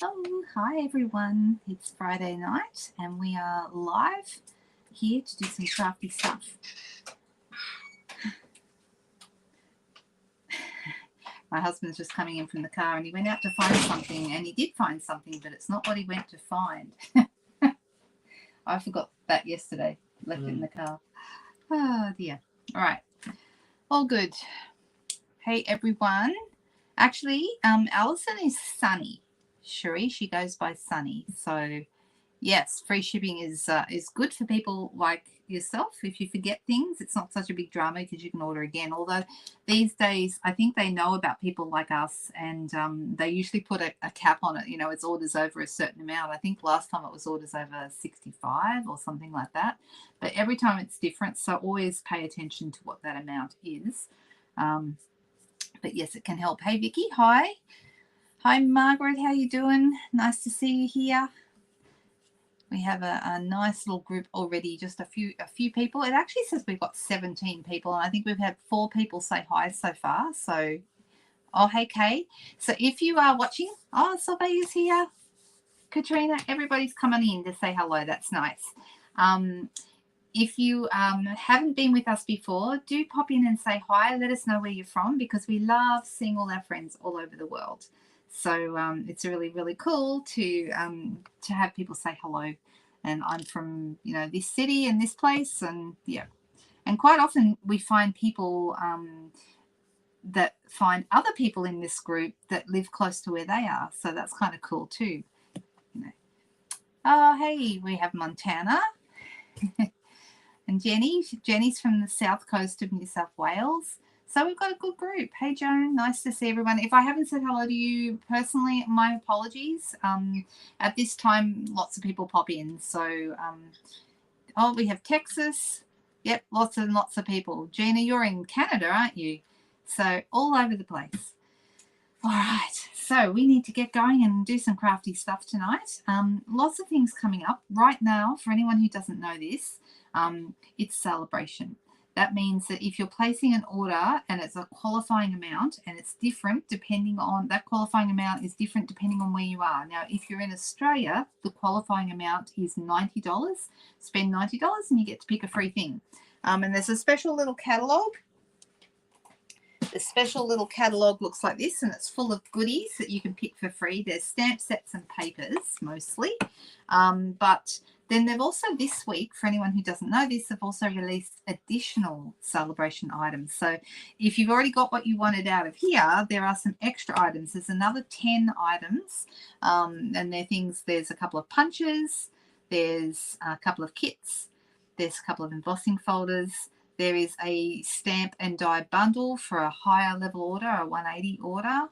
Oh, hi everyone. It's Friday night and we are live here to do some crafty stuff. My husband's just coming in from the car and he went out to find something, and he did find something, but it's not what he went to find. I forgot that yesterday. Left it in the car. Oh dear. All right. All good. Hey everyone. Actually, Alison is Sunny. Cherie, she goes by Sunny. So yes, free shipping is good for people like yourself. If you forget things, it's not such a big drama because you can order again. Although these days, I think they know about people like us, and they usually put a cap on it. You know, it's orders over a certain amount. I think last time it was orders over 65 or something like that. But every time it's different, so always pay attention to what that amount is. But yes, it can help. Hey, Vicky. Hi. Hi, Margaret. How you doing? Nice to see you here. We have a nice little group already, just a few people. It actually says we've got 17 people, and I think we've had 4 people say hi so far. So, oh, hey, Kay. So if you are watching, oh, Sobe is here. Katrina, everybody's coming in to say hello. That's nice. If you haven't been with us before, do pop in and say hi. Let us know where you're from, because we love seeing all our friends all over the world. So it's really, really cool to have people say hello. And I'm from, this city and this place, and yeah. And quite often we find people that find other people in this group that live close to where they are. So that's kind of cool too. Oh, hey, we have Montana. And Jenny's from the south coast of New South Wales. So we've got a good group. Hey, Joan, nice to see everyone. If I haven't said hello to you personally, my apologies. At this time, lots of people pop in. So, we have Texas. Yep, lots and lots of people. Gina, you're in Canada, aren't you? So all over the place. All right, so we need to get going and do some crafty stuff tonight. Lots of things coming up right now. For anyone who doesn't know this, it's celebration. That means that if you're placing an order and it's a qualifying amount, and it's different depending on, that qualifying amount is different depending on where you are. Now, if you're in Australia, the qualifying amount is $90. Spend $90 and you get to pick a free thing. And there's a special little catalogue. The special little catalogue looks like this, and it's full of goodies that you can pick for free. There's stamp sets and papers mostly, but then they've also, this week, for anyone who doesn't know this, they've also released additional celebration items. So if you've already got what you wanted out of here, there are some extra items. There's another 10 items, and they're things, there's a couple of punches, there's a couple of kits, there's a couple of embossing folders. There is a stamp and die bundle for a higher level order, a 180 order.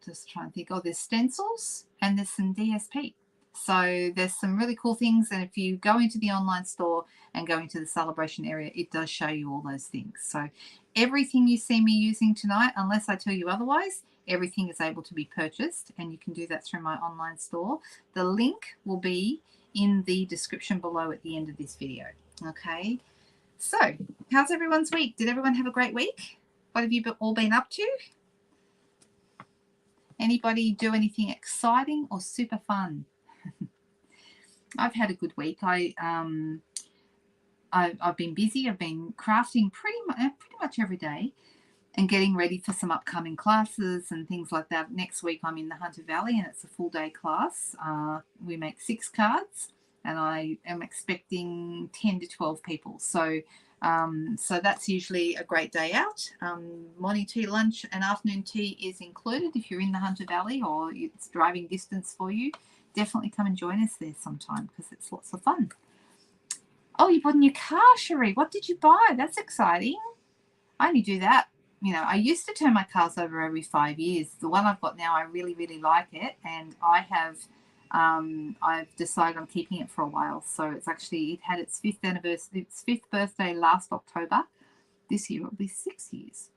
Just trying to think. Oh, there's stencils and there's some DSP. So there's some really cool things. And if you go into the online store and go into the celebration area, it does show you all those things. So everything you see me using tonight, unless I tell you otherwise, everything is able to be purchased, and you can do that through my online store. The link will be in the description below at the end of this video. Okay. So, how's everyone's week? Did everyone have a great week? What have you all been up to? Anybody do anything exciting or super fun? I've had a good week. I've been busy. I've been crafting pretty much every day and getting ready for some upcoming classes and things like that. Next week I'm in the Hunter Valley, and it's a full day class. We make 6 cards. And I am expecting 10 to 12 people. So that's usually a great day out. Morning tea, lunch, and afternoon tea is included if you're in the Hunter Valley or it's driving distance for you. Definitely come and join us there sometime, because it's lots of fun. Oh, you bought a new car, Cherie. What did you buy? That's exciting. I only do that. I used to turn my cars over every 5 years. The one I've got now, I really, really like it. And I've decided I'm keeping it for a while. So it had its 5th anniversary, its 5th birthday last October. This year it'll be 6 years.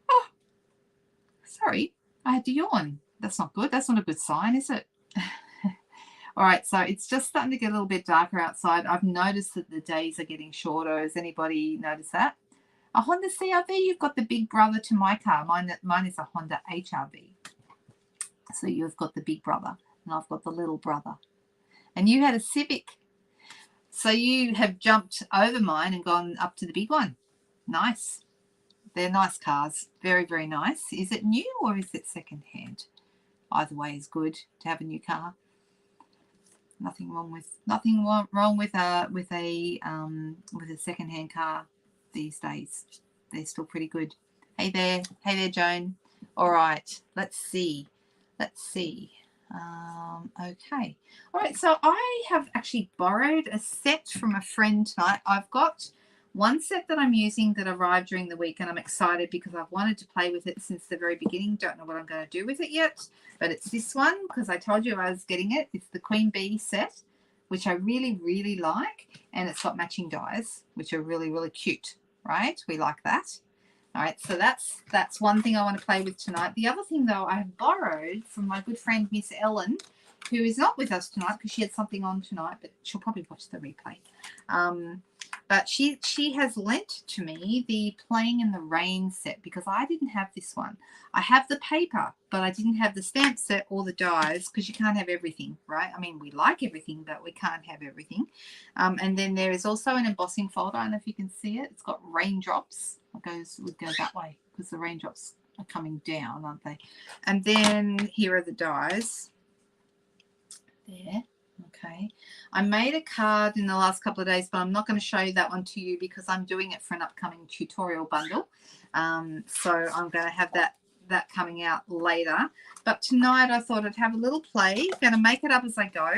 Oh, sorry, I had to yawn. That's not good. That's not a good sign, is it? All right, so it's just starting to get a little bit darker outside. I've noticed that the days are getting shorter. Has anybody noticed that? A Honda CRV, you've got the big brother to my car. Mine is a Honda HRV. So you've got the big brother and I've got the little brother. And you had a Civic. So you have jumped over mine and gone up to the big one. Nice. They're nice cars. Very, very nice. Is it new or is it secondhand? Either way is good to have a new car. Nothing wrong with a secondhand car these days. They're still pretty good. Hey there, Joan. All right, let's see. Okay. All right, so I have actually borrowed a set from a friend tonight. I've got one set that I'm using that arrived during the week, and I'm excited because I've wanted to play with it since the very beginning. Don't know what I'm going to do with it yet, but it's this one because I told you I was getting it. It's the Queen Bee set, which I really, really like, and it's got matching dies, which are really, really cute, right? We like that. All right, so that's one thing I want to play with tonight. The other thing, though, I have borrowed from my good friend, Miss Ellen, who is not with us tonight because she had something on tonight, but she'll probably watch the replay. But she has lent to me the Playing in the Rain set because I didn't have this one. I have the paper, but I didn't have the stamp set or the dies because you can't have everything, right? I mean, we like everything, but we can't have everything. And then there is also an embossing folder. I don't know if you can see it. It's got raindrops. Would go that way because the raindrops are coming down, aren't they? And then here are the dies. There. Okay, I made a card in the last couple of days, but I'm not going to show you that one to you because I'm doing it for an upcoming tutorial bundle. So I'm going to have that coming out later. But tonight I thought I'd have a little play. I'm going to make it up as I go.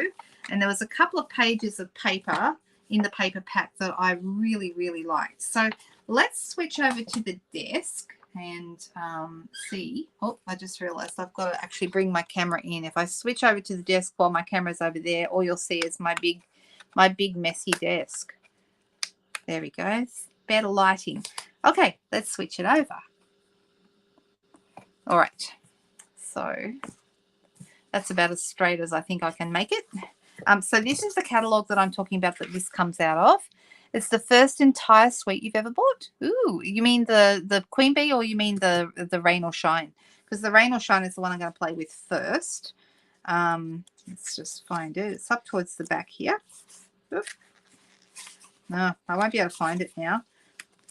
And there was a couple of pages of paper in the paper pack that I really, really liked. So let's switch over to the desk and see. Oh, I just realized I've got to actually bring my camera in. If I switch over to the desk while my camera's over there, all you'll see is my big messy desk. There we go. Better lighting. Okay, let's switch it over. All right. So that's about as straight as I think I can make it. So this is the catalogue that I'm talking about that this comes out of. It's the first entire suite you've ever bought. Ooh, you mean the Queen Bee or you mean the Rain or Shine? Because the Rain or Shine is the one I'm going to play with first. Let's just find it. It's up towards the back here. Oop. No, I won't be able to find it now.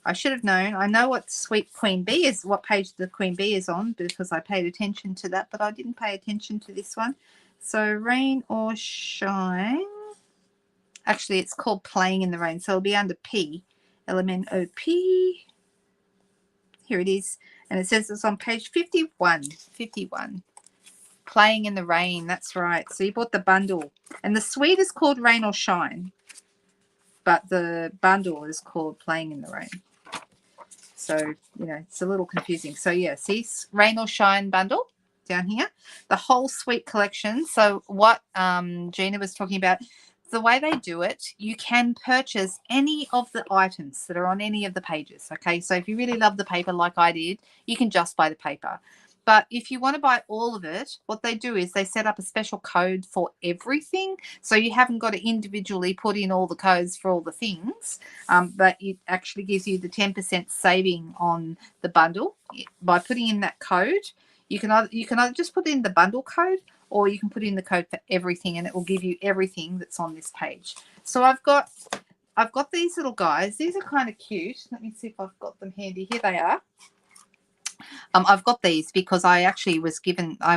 I should have known. I know what Sweet Queen Bee is, what page the Queen Bee is on because I paid attention to that, but I didn't pay attention to this one. So Rain or Shine. Actually, it's called Playing in the Rain. So it'll be under P, LMNOP. Here it is. And it says it's on page 51. 51. Playing in the Rain. That's right. So you bought the bundle. And the suite is called Rain or Shine. But the bundle is called Playing in the Rain. So, it's a little confusing. So, yeah, see, Rain or Shine bundle down here. The whole suite collection. So what Gina was talking about, the way they do it, you can purchase any of the items that are on any of the pages. Okay, so if you really love the paper like I did, you can just buy the paper. But if you want to buy all of it, what they do is they set up a special code for everything. So you haven't got to individually put in all the codes for all the things, but it actually gives you the 10% saving on the bundle. By putting in that code, you can either just put in the bundle code or you can put in the code for everything and it will give you everything that's on this page. So I've got these little guys. These are kind of cute. Let me see if I've got them handy. Here they are. I've got these because I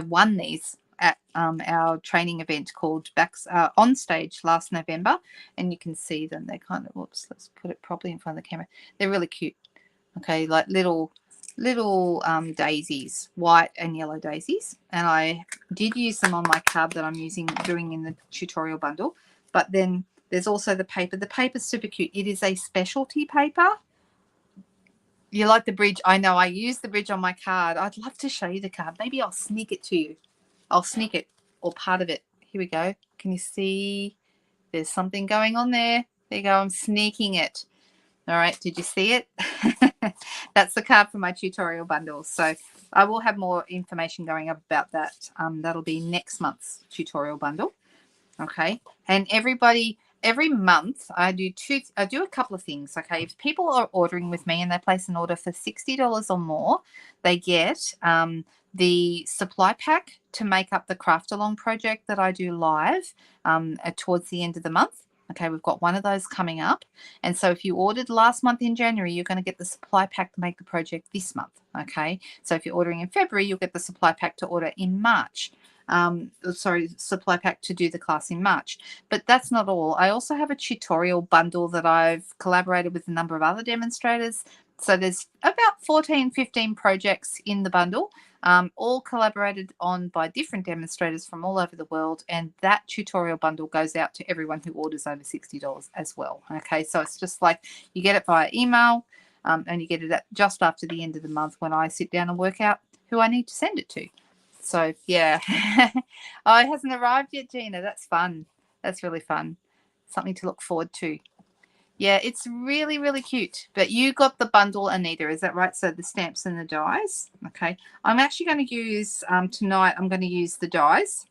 won these at our training event called On Stage last November, and you can see them. They're kind of, whoops, let's put it properly in front of the camera. They're really cute. Okay, like little daisies, white and yellow daisies, and I did use them on my card that I'm doing in the tutorial bundle. But then there's also the paper. The paper's super cute. It is a specialty paper. You like the bridge? I know I used the bridge on my card. I'd love to show you the card. Maybe I'll sneak it to you. I'll sneak it or part of it. Here we go. Can you see? There's something going on there. There you go. I'm sneaking it. All right. Did you see it? That's the card for my tutorial bundle. So I will have more information going up about that. That'll be next month's tutorial bundle. Okay. And everybody every month I do a couple of things. Okay, if people are ordering with me and they place an order for $60 or more, they get the supply pack to make up the craft along project that I do live towards the end of the month. Okay, we've got one of those coming up. And so if you ordered last month in January, you're going to get the supply pack to make the project this month. Okay, so if you're ordering in February, you'll get the supply pack to order in March. Supply pack to do the class in March. But that's not all. I also have a tutorial bundle that I've collaborated with a number of other demonstrators. So there's about 14, 15 projects in the bundle, all collaborated on by different demonstrators from all over the world. And that tutorial bundle goes out to everyone who orders over $60 as well. Okay, so it's just like you get it via email and you get it just after the end of the month when I sit down and work out who I need to send it to. So, yeah. Oh, it hasn't arrived yet, Gina. That's fun. That's really fun. Something to look forward to. Yeah, it's really, really cute. But you got the bundle, Anita. Is that right? So the stamps and the dies. Okay. I'm actually going to use, tonight, I'm going to use the dies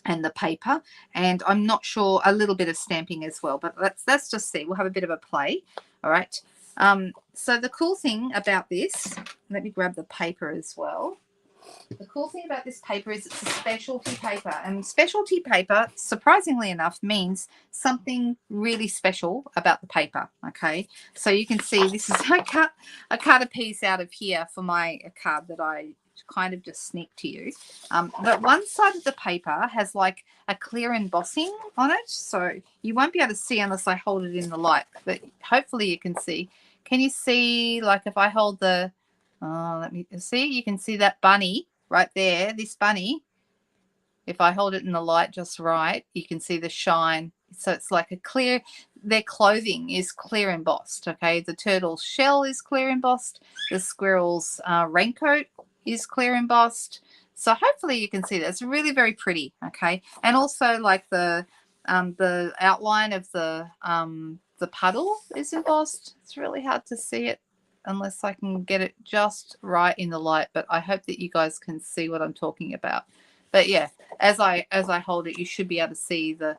and the paper. And I'm not sure, a little bit of stamping as well. But let's just see. We'll have a bit of a play. All right. So the cool thing about this, let me grab the paper as well. The cool thing about this paper is it's a specialty paper, and specialty paper, surprisingly enough, means something really special about the paper. Okay, so you can see this is I cut a piece out of here for my card that I kind of just sneaked to you. But one side of the paper has like a clear embossing on it, so you won't be able to see unless I hold it in the light. But hopefully you can see. Can you see? Like if I hold the let me see. You can see that bunny right there. This bunny, if I hold it in the light just right, you can see the shine. So it's like a clear, their clothing is clear embossed. Okay, the turtle's shell is clear embossed. The squirrel's raincoat is clear embossed. So hopefully you can see that. It's really very pretty. Okay, and also like the outline of the puddle is embossed. It's really hard to see it unless I can get it just right in the light, but I hope that you guys can see what I'm talking about. But yeah, as I hold it, you should be able to see the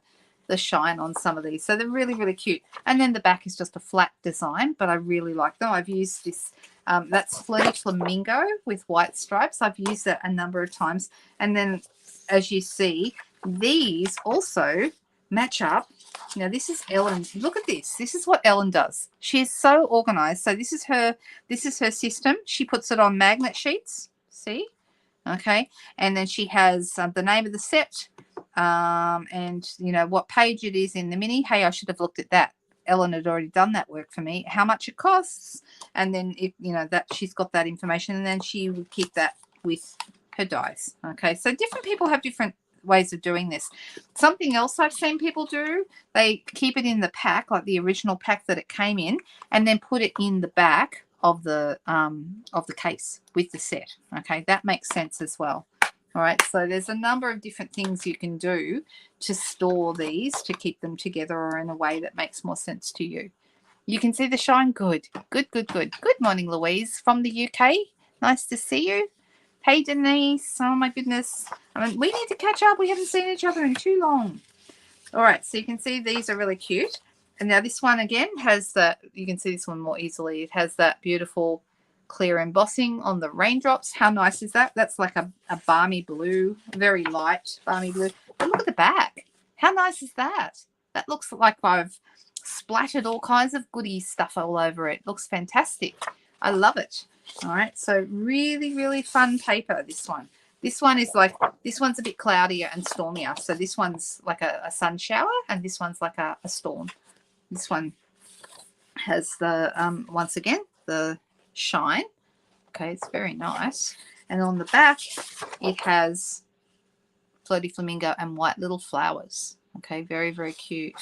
shine on some of these. So they're really, really cute. And then the back is just a flat design, but I really like them. I've used this, that's Flirty Flamingo with white stripes. I've used that a number of times. And then as you see, these also match up. Now this is Ellen. Look at this. This is what Ellen does. She's so organized. So this is her system. She puts it on magnet sheets. See? Okay. And then she has the name of the set and you know what page it is in the mini. Hey, I should have looked at that. Ellen had already done that work for me. How much it costs, and then if you know that she's got that information, and then she would keep that with her dies. Okay. So different people have different ways of doing this. Something else I've seen people do, they keep it in the pack, like the original pack that it came in, and then put it in the back of the case with the set. Okay, that makes sense as well. All right, so there's a number of different things you can do to store these, to keep them together or in a way that makes more sense to you. You can see the shine. Good. Good morning, Louise from the UK. Nice to see you. Hey, Denise. Oh, my goodness. I mean, we need to catch up. We haven't seen each other in too long. All right, so you can see these are really cute. And now this one, again, has that, you can see this one more easily. It has that beautiful clear embossing on the raindrops. How nice is that? That's like a balmy blue, very light balmy blue. But look at the back. How nice is that? That looks like I've splattered all kinds of goodie stuff all over it. Looks fantastic. I love it. All right, so really, really fun paper, this one. This one is like, this one's a bit cloudier and stormier. So this one's like a sun shower, and this one's like a storm. This one has the, once again, the shine. Okay, it's very nice. And on the back, it has Flirty Flamingo and white little flowers. Okay, very, very cute.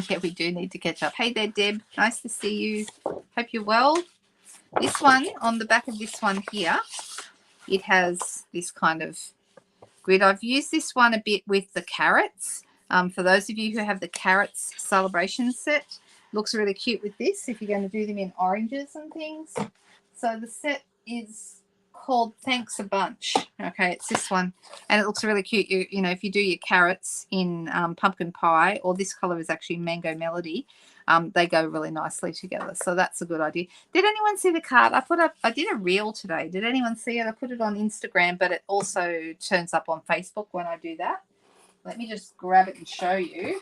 Yeah, we do need to catch up. Hey there, Deb. Nice to see you. Hope you're well. This one, on the back of this one here, it has this kind of grid. I've used this one a bit with the carrots. For those of you who have the carrots celebration set, looks really cute with this if you're going to do them in oranges and things. So the set is called Thanks a Bunch. Okay, it's this one, and it looks really cute. You know, if you do your carrots in pumpkin pie, or this color is actually Mango Melody, they go really nicely together. So that's a good idea. Did anyone see the card? I did a reel today. Did anyone see it? I put it on Instagram, but it also turns up on Facebook when I do that. Let me just grab it and show you.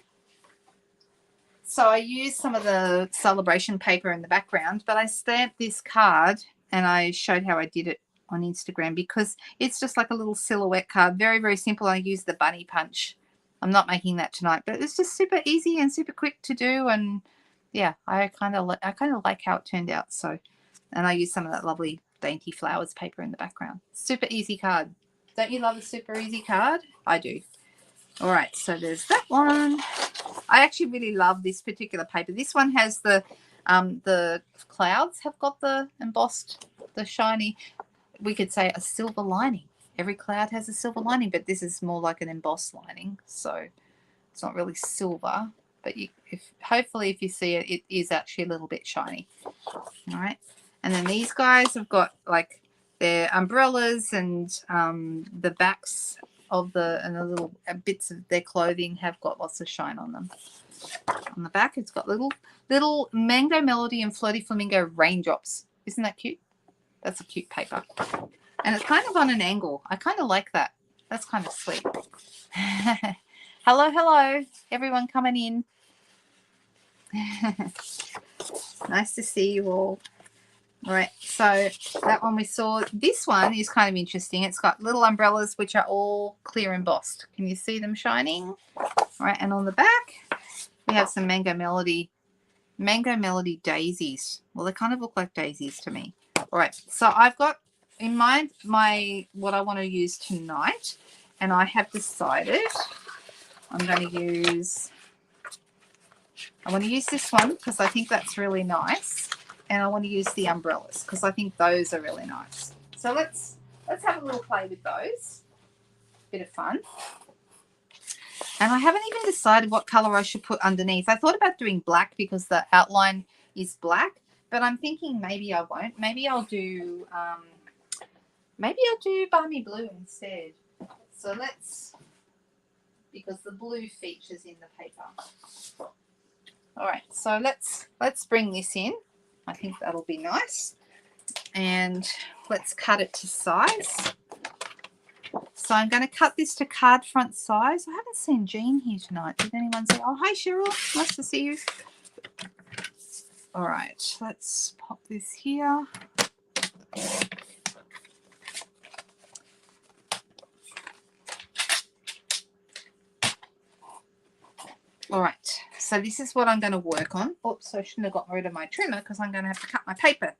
So I used some of the celebration paper in the background, but I stamped this card and I showed how I did it on Instagram because it's just like a little silhouette card. Very, very simple. I used the bunny punch. I'm not making that tonight, but it's just super easy and super quick to do. And yeah, I kind of like how it turned out. So, and I used some of that lovely dainty flowers paper in the background. Super easy card. Don't you love a super easy card? I do. All right, so there's that one. I actually really love this particular paper. This one has the clouds have got the embossed, the shiny, we could say a silver lining. Every cloud has a silver lining, but this is more like an embossed lining. So it's not really silver, but hopefully if you see it, it is actually a little bit shiny. All right. And then these guys have got like their umbrellas and the backs of the little bits of their clothing have got lots of shine on them. On the back, it's got little Mango Melody and Floaty Flamingo raindrops. Isn't that cute? That's a cute paper. And it's kind of on an angle. I kind of like that. That's kind of sweet. Hello, everyone coming in. Nice to see you all. All right, so that one we saw. This one is kind of interesting. It's got little umbrellas which are all clear embossed. Can you see them shining? All right, and on the back we have some Mango Melody daisies. Well, they kind of look like daisies to me. All right, so I've got in mind what I want to use tonight, and I have decided I want to use this one because I think that's really nice. And I want to use the umbrellas because I think those are really nice. So let's have a little play with those. Bit of fun. And I haven't even decided what color I should put underneath. I thought about doing black because the outline is black, but I'm thinking maybe I won't. Maybe I'll do balmy blue instead. So because the blue features in the paper. All right, so let's bring this in. I think that'll be nice. And let's cut it to size. So I'm going to cut this to card front size. I haven't seen Jean here tonight. Did anyone say, oh, hi, Cheryl. Nice to see you. All right, let's pop this here. All right, so this is what I'm going to work on. Oops, I shouldn't have gotten rid of my trimmer because I'm going to have to cut my paper.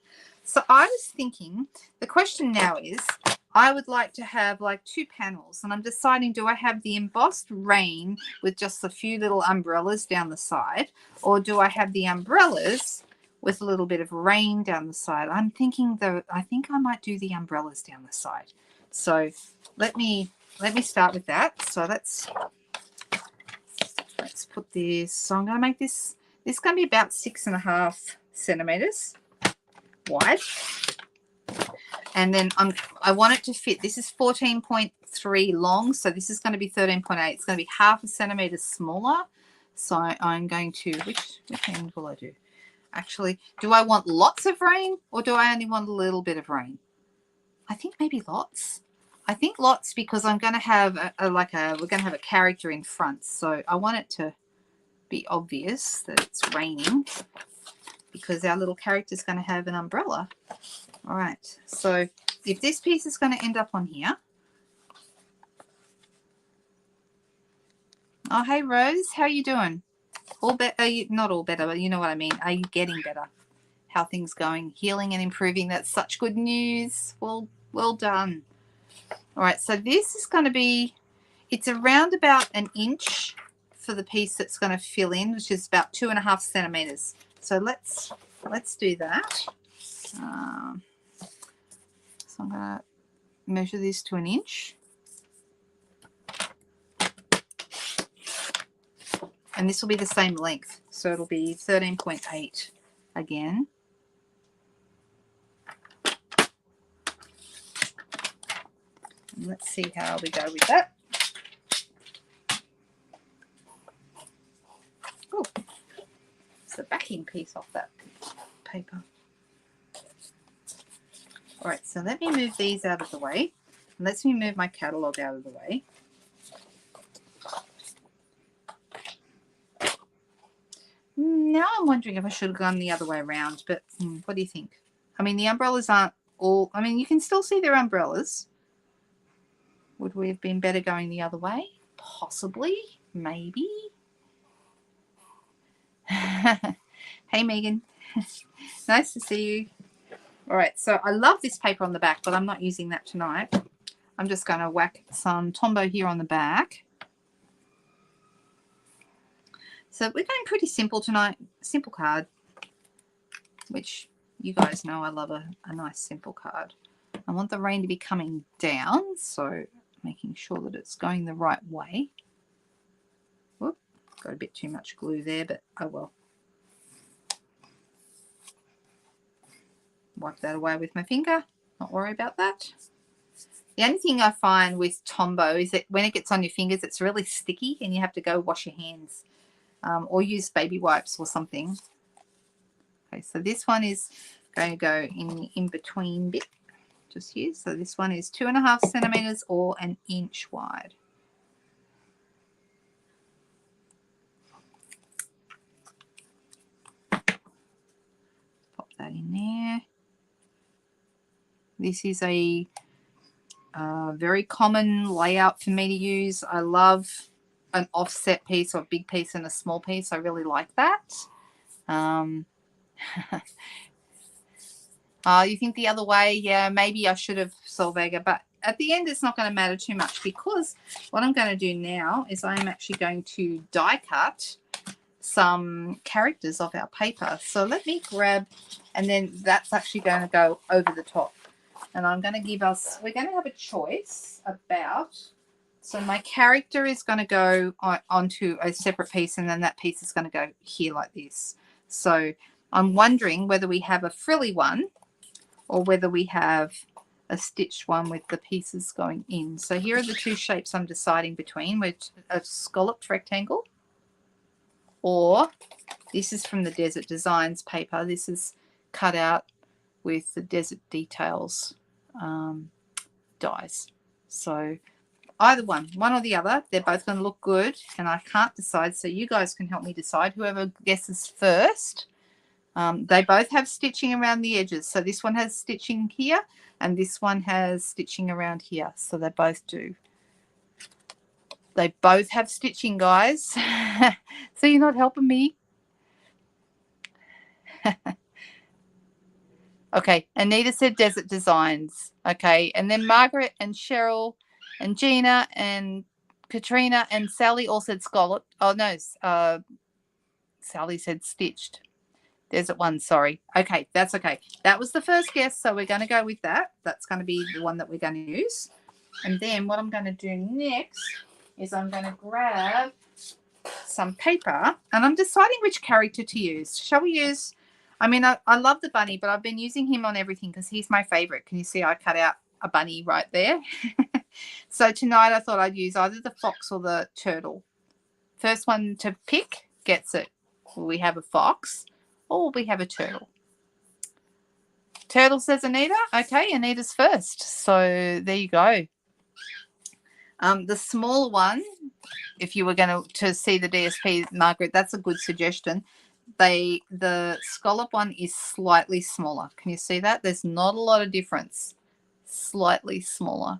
So I was thinking, the question now is, I would like to have like 2 panels, and I'm deciding, do I have the embossed rain with just a few little umbrellas down the side, or do I have the umbrellas with a little bit of rain down the side? I'm thinking though, I think I might do the umbrellas down the side. So let me start with that. So let's put this. So I'm going to make this is going to be about 6.5 centimeters wide. And then I want it to fit. This is 14.3 long, so this is going to be 13.8. It's going to be half a centimeter smaller. So I'm going to, which end will I do? Actually, do I want lots of rain or do I only want a little bit of rain? I think maybe lots. I think lots because I'm going to have we're going to have a character in front. So I want it to be obvious that it's raining because our little character is going to have an umbrella. All right. So if this piece is going to end up on here. Oh, hey, Rose. How are you doing? All better? Not all better, but you know what I mean. Are you getting better? How things going? Healing and improving. That's such good news. Well done. All right, so this is going to be, it's around about 1 inch for the piece that's going to fill in, which is about 2.5 centimeters. So let's do that. So I'm going to measure this to 1 inch. And this will be the same length. So it'll be 13.8 again. Let's see how we go with that. Oh, it's the backing piece off that paper. All right, so let me move these out of the way. Let me move my catalogue out of the way. Now I'm wondering if I should have gone the other way around, but what do you think? I mean, the umbrellas aren't all, I mean, you can still see their umbrellas. Would we have been better going the other way? Possibly, maybe. Hey, Megan. Nice to see you. All right, so I love this paper on the back, but I'm not using that tonight. I'm just going to whack some Tombow here on the back. So we're going pretty simple tonight. Simple card, which you guys know I love a nice simple card. I want the rain to be coming down, so making sure that it's going the right way. Whoop, got a bit too much glue there, but oh well. Wipe that away with my finger. Not worry about that. The only thing I find with Tombow is that when it gets on your fingers, it's really sticky and you have to go wash your hands or use baby wipes or something. Okay, so this one is going to go in between bit just here. So this one is 2.5 centimeters or 1 inch wide. Pop that in there. This is a very common layout for me to use. I love an offset piece or a big piece and a small piece. I really like that. You think the other way? Yeah, maybe I should have Solvega, but at the end it's not going to matter too much because what I'm going to do now is I'm actually going to die cut some characters off our paper. So let me grab, and then that's actually going to go over the top. And I'm going to give us, we're going to have a choice about, so my character is going to go onto a separate piece and then that piece is going to go here like this. So I'm wondering whether we have a frilly one or whether we have a stitched one with the pieces going in. So here are the two shapes I'm deciding between, which a scalloped rectangle, or this is from the Desert Designs paper. This is cut out with the Desert Details dies. So either one or the other, they're both going to look good, and I can't decide, so you guys can help me decide. Whoever guesses first. They both have stitching around the edges. So this one has stitching here and this one has stitching around here. So they both do. They both have stitching, guys. So you're not helping me. Okay, Anita said Desert Designs. Okay, and then Margaret and Cheryl and Gina and Katrina and Sally all said scallop. Oh, no, Sally said stitched. Desert one, sorry. Okay, that's okay. That was the first guess, so we're going to go with that. That's going to be the one that we're going to use. And then what I'm going to do next is I'm going to grab some paper, and I'm deciding which character to use. Shall we use... I mean, I love the bunny, but I've been using him on everything because he's my favorite. Can you see I cut out a bunny right there? So tonight I thought I'd use either the fox or the turtle. First one to pick gets it. Will we have a fox or will we have a turtle? Turtle, says Anita. Okay, Anita's first. So there you go. The smaller one, if you were going to see the DSP, Margaret, that's a good suggestion. The scallop one is slightly smaller. Can you see that? There's not a lot of difference. Slightly smaller.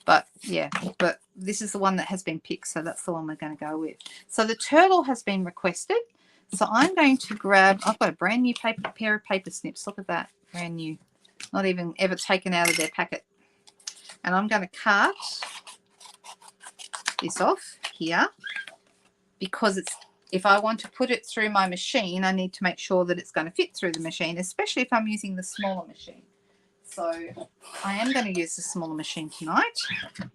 But yeah, but this is the one that has been picked, so that's the one we're going to go with. So the turtle has been requested. So I'm going to grab, I've got a brand new pair of paper snips. Look at that, brand new. Not even ever taken out of their packet. And I'm going to cut this off here because it's, if I want to put it through my machine, I need to make sure that it's going to fit through the machine, especially if I'm using the smaller machine. So I am going to use the smaller machine tonight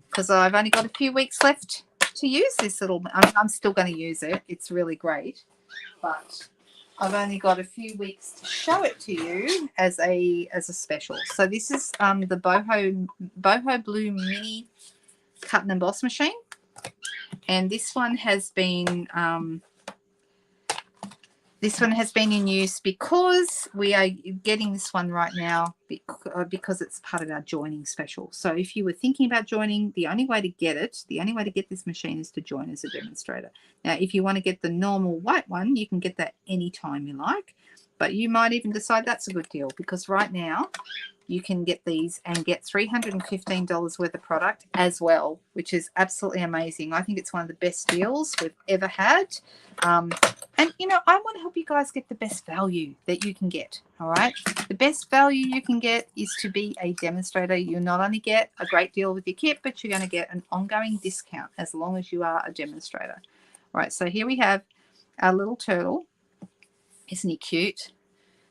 because I've only got a few weeks left to use this little, I mean, I'm still going to use it. It's really great. But I've only got a few weeks to show it to you as a special. So this is the Boho Blue Mini Cut and Emboss machine, and this one has been in use because we are getting this one right now because it's part of our joining special. So if you were thinking about joining, the only way to get this machine is to join as a demonstrator. Now, if you want to get the normal white one, you can get that anytime you like, but you might even decide that's a good deal because right now you can get these and get $315 worth of product as well, which is absolutely amazing. I think it's one of the best deals we've ever had. And, you know, I want to help you guys get the best value that you can get, all right? The best value you can get is to be a demonstrator. You'll not only get a great deal with your kit, but you're going to get an ongoing discount as long as you are a demonstrator. All right, so here we have our little turtle. Isn't he cute?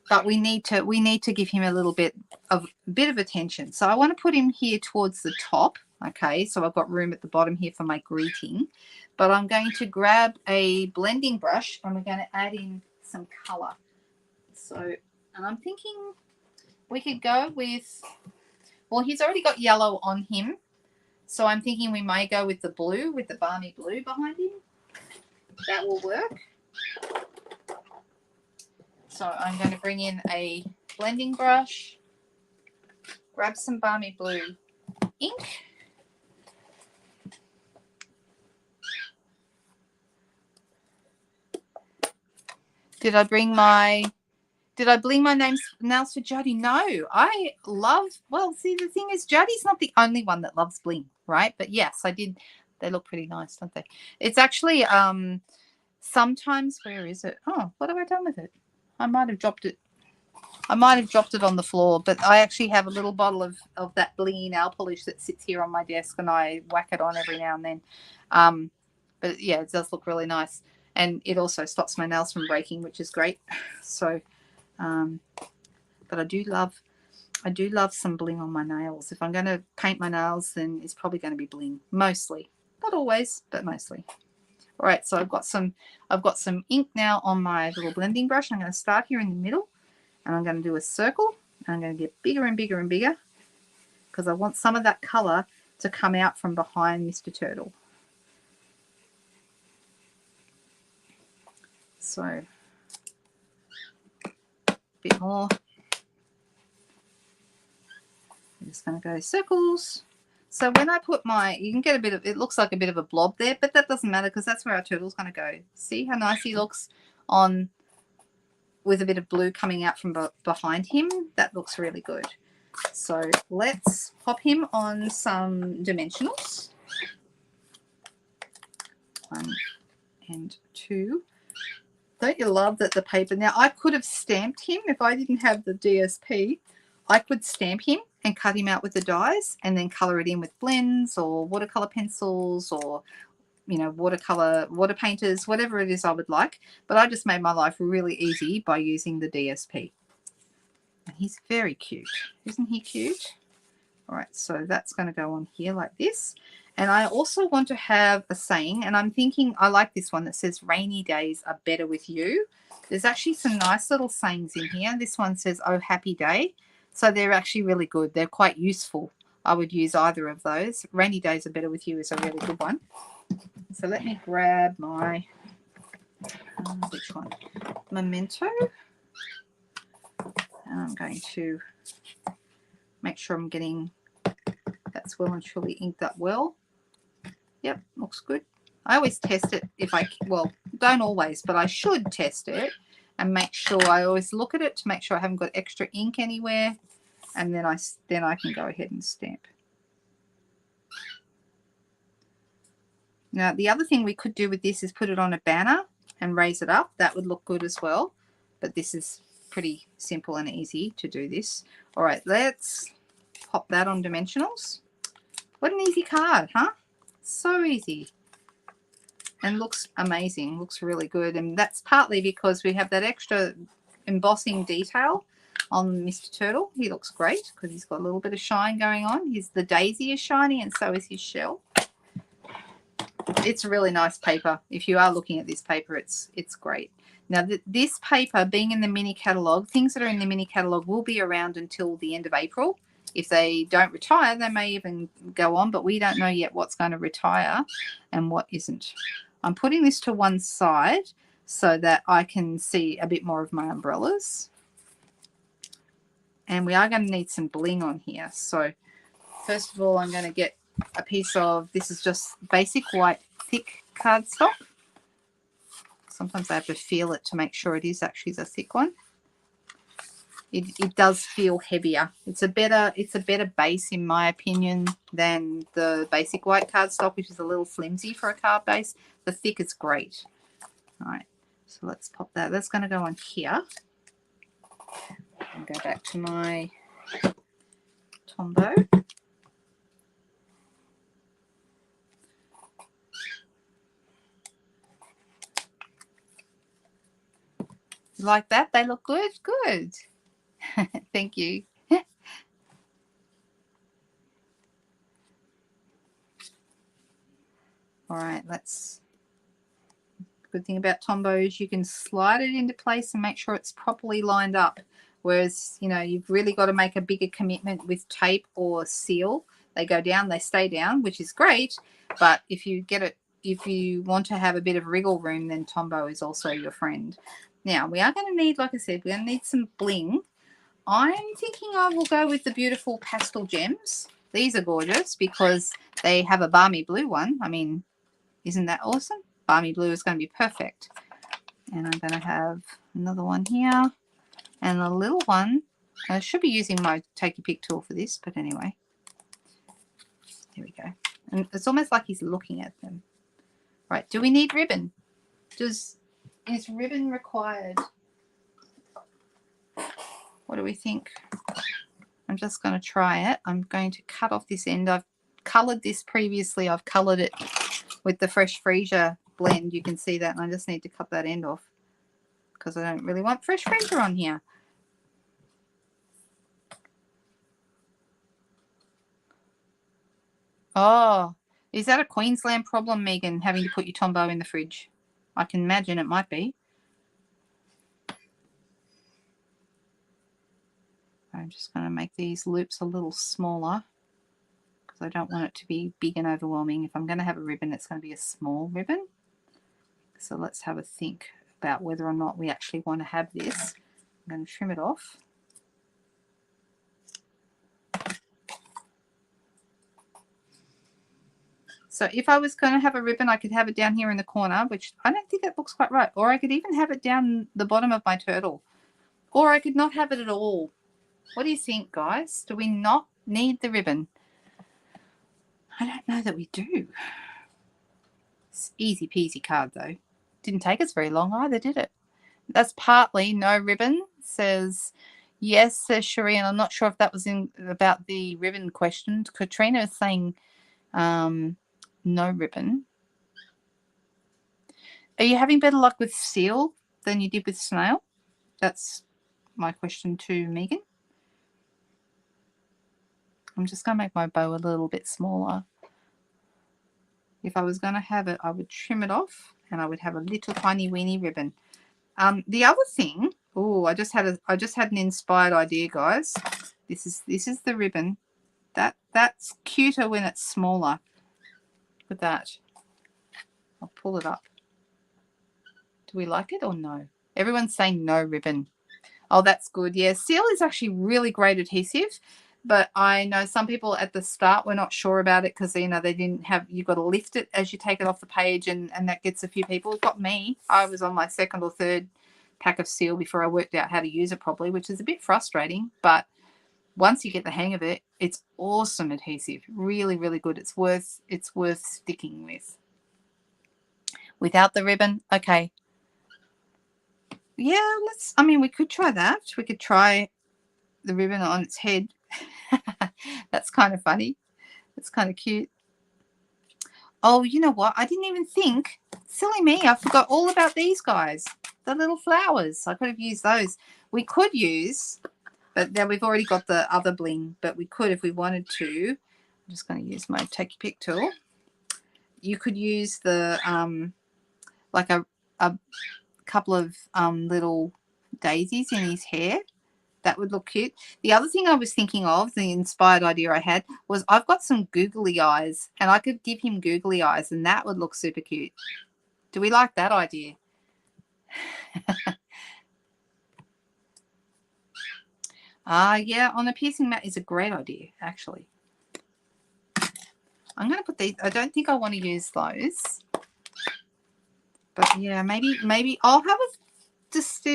But we need to give him a little bit of attention. So I want to put him here towards the top. Okay, so I've got room at the bottom here for my greeting. But I'm going to grab a blending brush and we're going to add in some color. So, and I'm thinking we could go with, well, he's already got yellow on him. So I'm thinking we may go with the blue, with the balmy blue behind him. That will work. So I'm going to bring in a blending brush, grab some balmy blue ink. Did I bling my nails for Jody? No, I love, well, see, the thing is, Jody's not the only one that loves bling, right? But yes, I did. They look pretty nice, don't they? It's actually, sometimes, where is it? Oh, what have I done with it? I might have dropped it. I might have dropped it on the floor, but I actually have a little bottle of that blingy nail polish that sits here on my desk, and I whack it on every now and then. But yeah, it does look really nice, and it also stops my nails from breaking, which is great. So, but I do love some bling on my nails. If I'm going to paint my nails, then it's probably going to be bling, mostly, not always, but mostly. All right, so I've got some ink now on my little blending brush. I'm going to start here in the middle, and I'm going to do a circle. I'm going to get bigger and bigger and bigger because I want some of that color to come out from behind Mr. Turtle. So a bit more. I'm just going to go circles. So when I put you can get a bit of, it looks like a bit of a blob there, but that doesn't matter because that's where our turtle's going to go. See how nice he looks on with a bit of blue coming out from behind him? That looks really good. So let's pop him on some dimensionals. 1 and 2. Don't you love that the paper, now I could have stamped him if I didn't have the DSP. I could stamp him and cut him out with the dies and then color it in with blends or watercolor pencils or, you know, water painters, whatever it is I would like. But I just made my life really easy by using the DSP. And he's very cute. Isn't he cute? All right, so that's going to go on here like this. And I also want to have a saying, and I'm thinking I like this one that says rainy days are better with you. There's actually some nice little sayings in here. This one says, oh, happy day. So they're actually really good. They're quite useful. I would use either of those. Rainy days are better with you is a really good one. So let me grab my, which one? Memento. And I'm going to make sure I'm getting, that's well and truly inked up well. Yep, looks good. I always test it if I, well, don't always, but I should test it and make sure I always look at it to make sure I haven't got extra ink anywhere. And then I can go ahead and stamp. Now, the other thing we could do with this is put it on a banner and raise it up. That would look good as well. But this is pretty simple and easy to do this. All right, let's pop that on dimensionals. What an easy card, huh? So easy. And looks amazing. Looks really good. And that's partly because we have that extra embossing detail on Mr. Turtle. He looks great because he's got a little bit of shine going on. The daisy is shiny and so is his shell. It's a really nice paper. If you are looking at this paper, it's great. Now, this paper being in the mini catalogue, things that are in the mini catalogue will be around until the end of April. If they don't retire, they may even go on, but we don't know yet what's going to retire and what isn't. I'm putting this to one side so that I can see a bit more of my umbrellas. And we are going to need some bling on here. So first of all, I'm going to get a piece of, this is just basic white thick cardstock. Sometimes I have to feel it to make sure it is actually the thick one. It does feel heavier. It's a better base in my opinion than the basic white cardstock, which is a little flimsy for a card base. The thick is great. All right, so let's pop that. That's going to go on here. And go back to my Tombow. Like that? They look good? Good. Thank you. All right, let's... Good thing about Tombow is you can slide it into place and make sure it's properly lined up. Whereas, you know, you've really got to make a bigger commitment with tape or seal. They go down, they stay down, which is great. But if you get it, if you want to have a bit of wriggle room, then Tombow is also your friend. Now, we are going to need, like I said, we're going to need some bling. I'm thinking I will go with the beautiful pastel gems. These are gorgeous because they have a balmy blue one. I mean, isn't that awesome? Balmy blue is going to be perfect. And I'm going to have another one here. And a little one. I should be using my take your pick tool for this, but anyway. There we go. And it's almost like he's looking at them. Right, do we need ribbon? Is ribbon required? What do we think? I'm just going to try it. I'm going to cut off this end. I've coloured this previously. I've coloured it with the Fresh Freesia blend. You can see that, and I just need to cut that end off because I don't really want Fresh Freesia on here. Oh, is that a Queensland problem, Megan, having to put your Tombow in the fridge? I can imagine it might be. I'm just going to make these loops a little smaller because I don't want it to be big and overwhelming. If I'm going to have a ribbon, it's going to be a small ribbon. So let's have a think about whether or not we actually want to have this. I'm going to trim it off. So if I was going to have a ribbon, I could have it down here in the corner, which I don't think that looks quite right. Or I could even have it down the bottom of my turtle. Or I could not have it at all. What do you think, guys? Do we not need the ribbon? I don't know that we do. It's easy peasy card, though. Didn't take us very long either, did it? That's partly no ribbon, says yes, says Cherie, and I'm not sure if that was in about the ribbon question. Katrina is saying no ribbon. Are you having better luck with seal than you did with snail? That's my question to Megan. I'm just going to make my bow a little bit smaller. If I was going to have it, I would trim it off and I would have a little tiny weeny ribbon. The other thing, oh, I just had an inspired idea, guys. This is the ribbon. That's cuter when it's smaller. Look at that. I'll pull it up. Do we like it or no? Everyone's saying no ribbon. Oh, that's good. Yeah, seal is actually really great adhesive. But I know some people at the start were not sure about it because, you know, they didn't have, you've got to lift it as you take it off the page, and that gets a few people. It got me. I was on my second or third pack of seal before I worked out how to use it properly, which is a bit frustrating. But once you get the hang of it, it's awesome adhesive. Really, really good. It's worth sticking with. Without the ribbon, okay. Yeah, we could try that. We could try the ribbon on its head. That's kind of funny. It's kind of cute. Oh, you know what? I didn't even think. Silly me. I forgot all about these guys. The little flowers. I could have used those. We could use, but then we've already got the other bling, but we could if we wanted to. I'm just going to use my take your pick tool. You could use the like a couple of little daisies in his hair. That would look cute. The other thing I was thinking of, the inspired idea I had, was I've got some googly eyes, and I could give him googly eyes, and that would look super cute. Do we like that idea? Yeah, on a piercing mat is a great idea, actually. I'm going to put these. I don't think I want to use those. But yeah, maybe I'll have a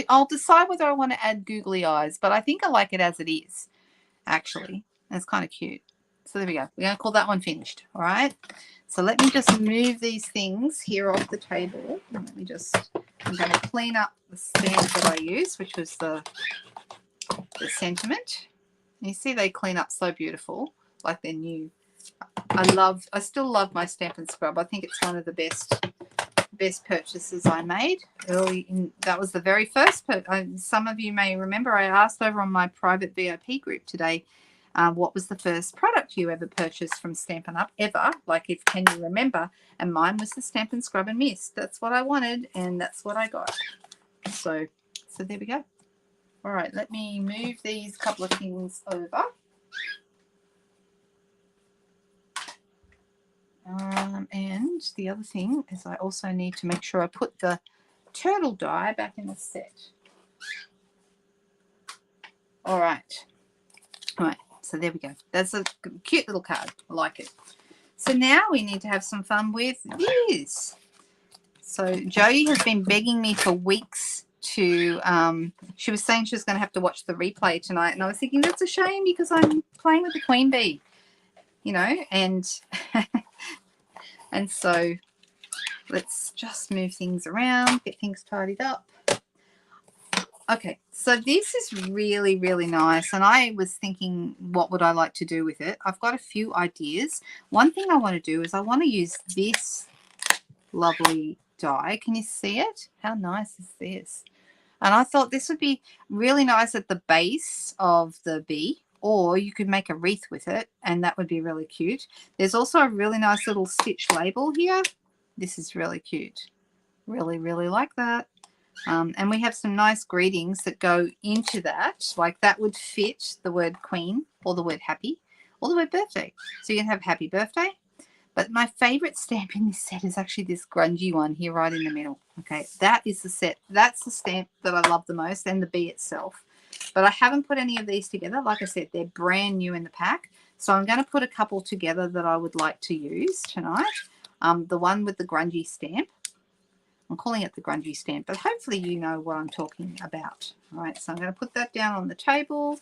I'll decide whether I want to add googly eyes, but I think I like it as it is, actually. It's kind of cute. So there we go. We're going to call that one finished. All right. So let me just move these things here off the table. And let me just, I'm going to clean up the stamp that I used, which was the sentiment. And you see they clean up so beautiful, like they're new. I still love my Stampin' Scrub. I think it's one of the best purchases I made early. That was the very first. Some of you may remember I asked over on my private VIP group today, what was the first product you ever purchased from Stampin' Up ever? Like, can you remember? And mine was the Stampin' Scrub and Mist. That's what I wanted, and that's what I got. So there we go. All right, let me move these couple of things over. And the other thing is I also need to make sure I put the turtle die back in the set. All right. So there we go. That's a cute little card. I like it. So now we need to have some fun with this. So Jody has been begging me for weeks to, she was saying she was going to have to watch the replay tonight. And I was thinking that's a shame because I'm playing with the Queen Bee, you know, and so let's just move things around, get things tidied up. Okay, so this is really, really nice. And I was thinking, what would I like to do with it? I've got a few ideas. One thing I want to do is I want to use this lovely die. Can you see it? How nice is this? And I thought this would be really nice at the base of the bee, or you could make a wreath with it, and that would be really cute. There's also a really nice little stitch label here. This is really cute. Really, really like that. And we have some nice greetings that go into that. Like that would fit the word queen, or the word happy, or the word birthday. So you can have happy birthday. But my favorite stamp in this set is actually this grungy one here right in the middle. Okay, that is the set. That's the stamp that I love the most, and the bee itself. But I haven't put any of these together. Like I said, they're brand new in the pack. So I'm going to put a couple together that I would like to use tonight. The one with the grungy stamp. I'm calling it the grungy stamp, but hopefully you know what I'm talking about. All right, so I'm going to put that down on the table.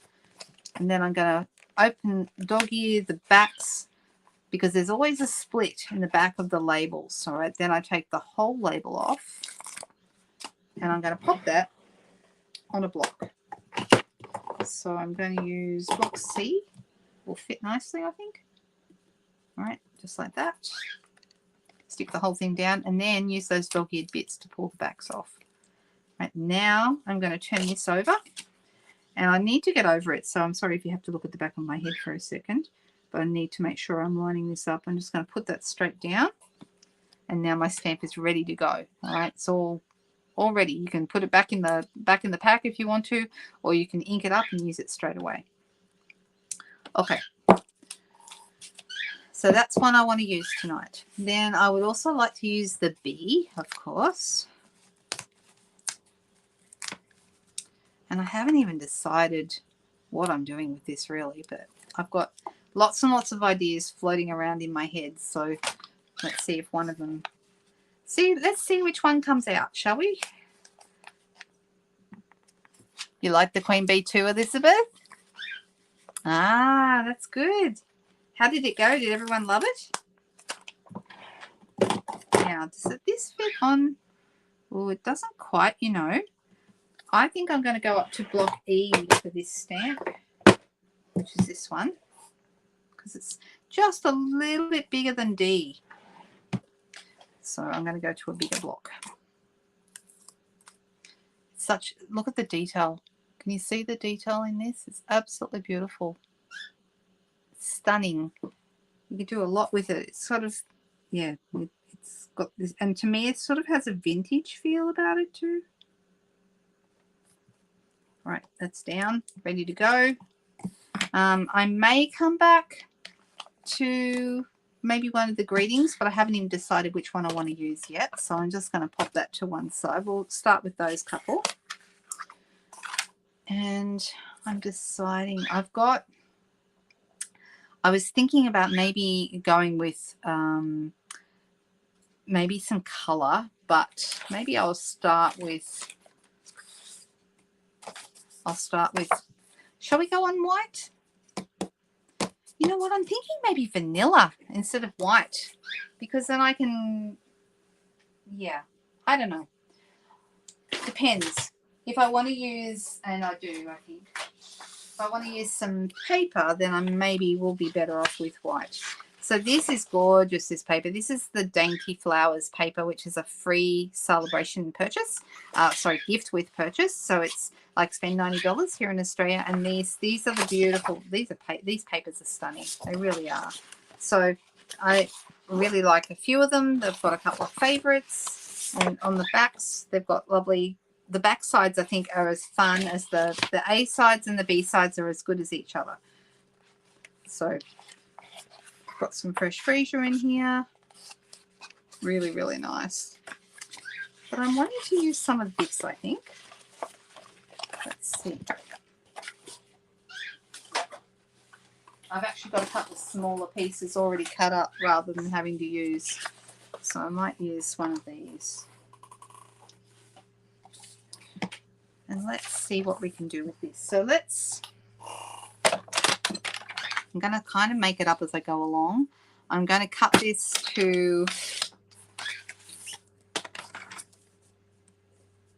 And then I'm going to open dog ear, the backs, because there's always a split in the back of the labels. All right, then I take the whole label off, and I'm going to pop that on a block. So I'm going to use block C. Will fit nicely, I think. All right, just like that. Stick the whole thing down, and then use those dog-eared bits to pull the backs off. Right, now I'm going to turn this over, and I need to get over it. So I'm sorry if you have to look at the back of my head for a second, but I need to make sure I'm lining this up. I'm just going to put that straight down, and now my stamp is ready to go. All right, it's all ready. You can put it back in the pack if you want to, or you can ink it up and use it straight away. Okay. So that's one I want to use tonight. Then I would also like to use the bee, of course. And I haven't even decided what I'm doing with this really, but I've got lots and lots of ideas floating around in my head. So let's see if one of them... let's see which one comes out, shall we? You like the Queen Bee too, Elizabeth? Ah, that's good. How did it go? Did everyone love it? Now, does this fit on? Oh, it doesn't quite, you know. I think I'm going to go up to block E for this stamp, which is this one, because it's just a little bit bigger than D. So I'm going to go to a bigger block. Look at the detail. Can you see the detail in this? It's absolutely beautiful. Stunning. You can do a lot with it. It's sort of, yeah, it's got this, and to me it sort of has a vintage feel about it too. All right, that's down, ready to go. I may come back to maybe one of the greetings, but I haven't even decided which one I want to use yet. So I'm just going to pop that to one side. We'll start with those couple. And I'm deciding, I was thinking about maybe going with maybe some color, but maybe I'll start with, shall we go on white? You know what, I'm thinking maybe vanilla instead of white, because then I can, yeah, I don't know. Depends. If I want to use, and I do, I think, if I want to use some paper, then I maybe will be better off with white. So this is gorgeous, this paper. This is the Dainty Flowers paper, which is a free celebration purchase. Sorry, gift with purchase. So it's like spend $90 here in Australia. And these are the beautiful, these papers are stunning. They really are. So I really like a few of them. They've got a couple of favorites. And on the backs, they've got lovely, the back sides I think are as fun as the A sides, and the B sides are as good as each other. So got some fresh freesia in here. Really, really nice. But I'm wanting to use some of this, I think. Let's see. I've actually got a couple of smaller pieces already cut up rather than having to use. So I might use one of these. And let's see what we can do with this. So I'm going to kind of make it up as I go along. I'm going to cut this to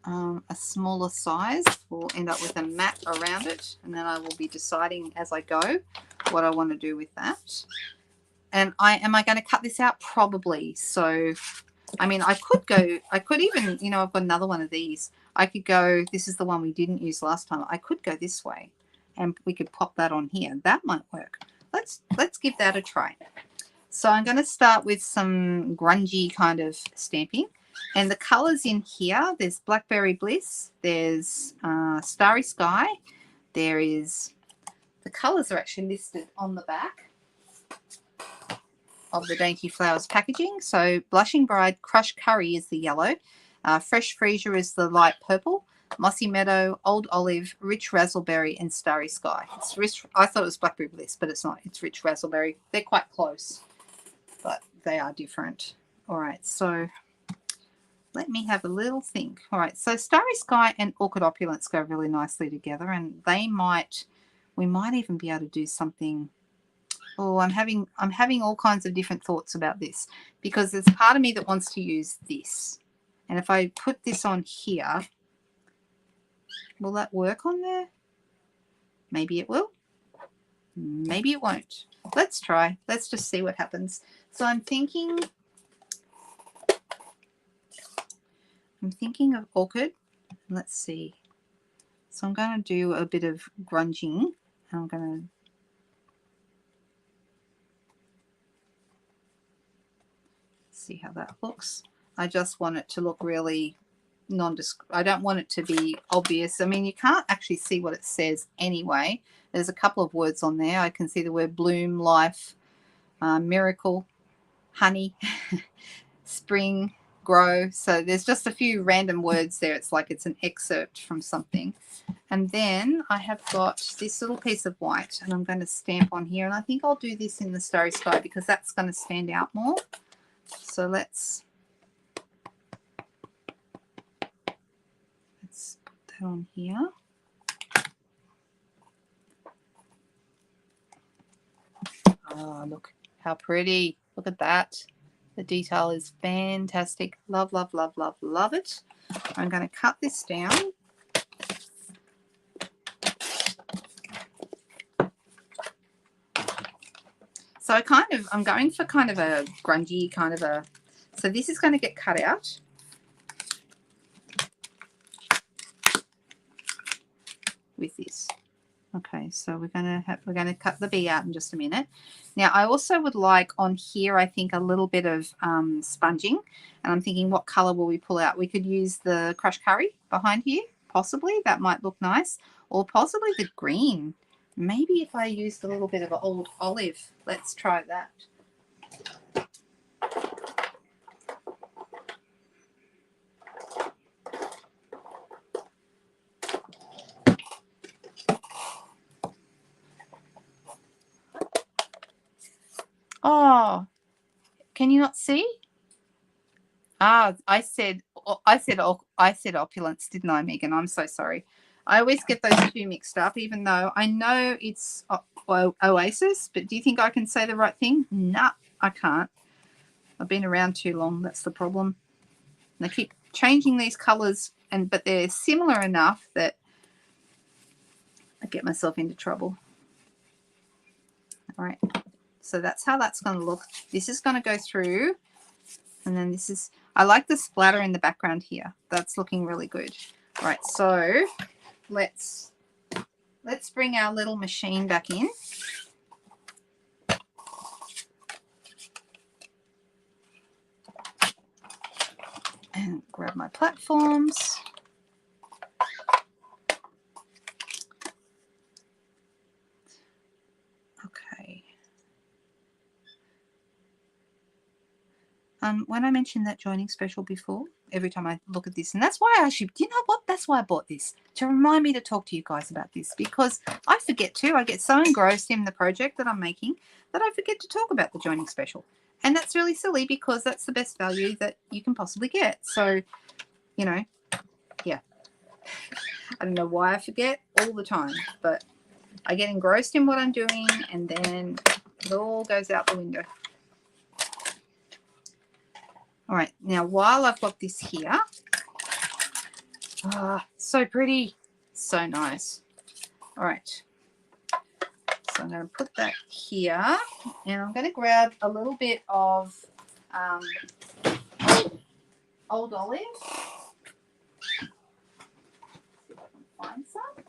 a smaller size. We'll end up with a mat around it, and then I will be deciding as I go what I want to do with that. And am I going to cut this out? Probably. So, I mean, I could even, you know, I've got another one of these. I could go, this is the one we didn't use last time. I could go this way and we could pop that on here. That might work. Let's give that a try. So I'm going to start with some grungy kind of stamping. And the colors in here, there's Blackberry Bliss, there's Starry Sky, there is, the colors are actually listed on the back of the Dainty Flowers packaging. So Blushing Bride, Crushed Curry is the yellow, Fresh Freesia is the light purple, Mossy Meadow, Old Olive, Rich Razzleberry, and Starry Sky. It's rich, I thought it was Blackberry Bliss, but it's not. It's Rich Razzleberry. They're quite close, but they are different. All right, so let me have a little think. All right, so Starry Sky and Orchid Opulence go really nicely together, and we might even be able to do something. Oh, I'm having all kinds of different thoughts about this, because there's part of me that wants to use this. And if I put this on here, will that work on there? Maybe it will. Maybe it won't. Let's try. Let's just see what happens. So I'm thinking of Orchid. Let's see. So I'm going to do a bit of grunging. I'm going to see how that looks. I just want it to look really nondescript. I don't want it to be obvious. I mean, you can't actually see what it says anyway. There's a couple of words on there. I can see the word bloom, life, miracle, honey, spring, grow. So there's just a few random words there. It's like it's an excerpt from something. And then I have got this little piece of white, and I'm going to stamp on here. And I think I'll do this in the Starry Sky because that's going to stand out more. So let's put that on here. Oh, look how pretty. Look at that. The detail is fantastic. Love, love, love, love, love it. I'm going to cut this down. So I'm going for kind of a grungy kind of a, so this is going to get cut out. With this. Okay, so we're going to cut the bee out in just a minute. Now I also would like on here, I think, a little bit of sponging, and I'm thinking what color will we pull out? We could use the Crushed Curry behind here, possibly that might look nice, or possibly the green. Maybe if I used a little bit of an old olive. Let's try that. Oh, can you not see? Ah, I said opulence, didn't I, Megan? I'm so sorry. I always get those two mixed up, even though I know it's Oasis. But do you think I can say the right thing? Nah, I can't. I've been around too long. That's the problem. And I keep changing these colors, but they're similar enough that I get myself into trouble. All right. So that's how that's going to look. This is going to go through, and then this is, I like the splatter in the background here. That's looking really good. All right, so let's bring our little machine back in. And grab my platforms. Okay. When I mentioned that joining special before, every time I look at this, and that's why I should, you know what, that's why I bought this, to remind me to talk to you guys about this, because I forget to. I get so engrossed in the project that I'm making that I forget to talk about the joining special. And that's really silly, because that's the best value that you can possibly get. So, you know, yeah. I don't know why I forget all the time, but I get engrossed in what I'm doing, and then it all goes out the window. All right, now while I've got this here, so pretty, so nice. All right, so I'm going to put that here, and I'm going to grab a little bit of old olive. See if I can find some.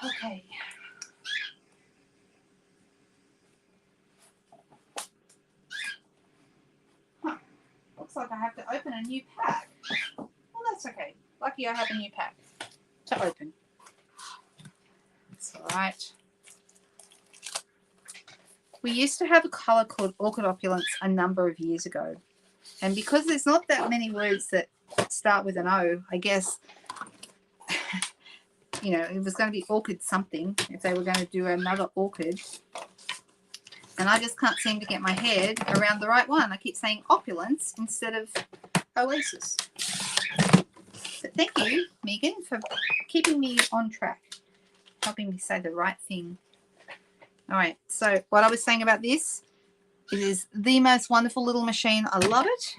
Okay. Huh. Looks like I have to open a new pack. Well, that's okay. Lucky I have a new pack to open. That's all right. We used to have a colour called Orchid Opulence a number of years ago. And because there's not that many words that start with an O, I guess, you know, it was going to be orchid something if they were going to do another orchid. And I just can't seem to get my head around the right one. I keep saying opulence instead of oasis. But thank you, Megan, for keeping me on track, helping me say the right thing. All right, so what I was saying about this, it is the most wonderful little machine. I love it.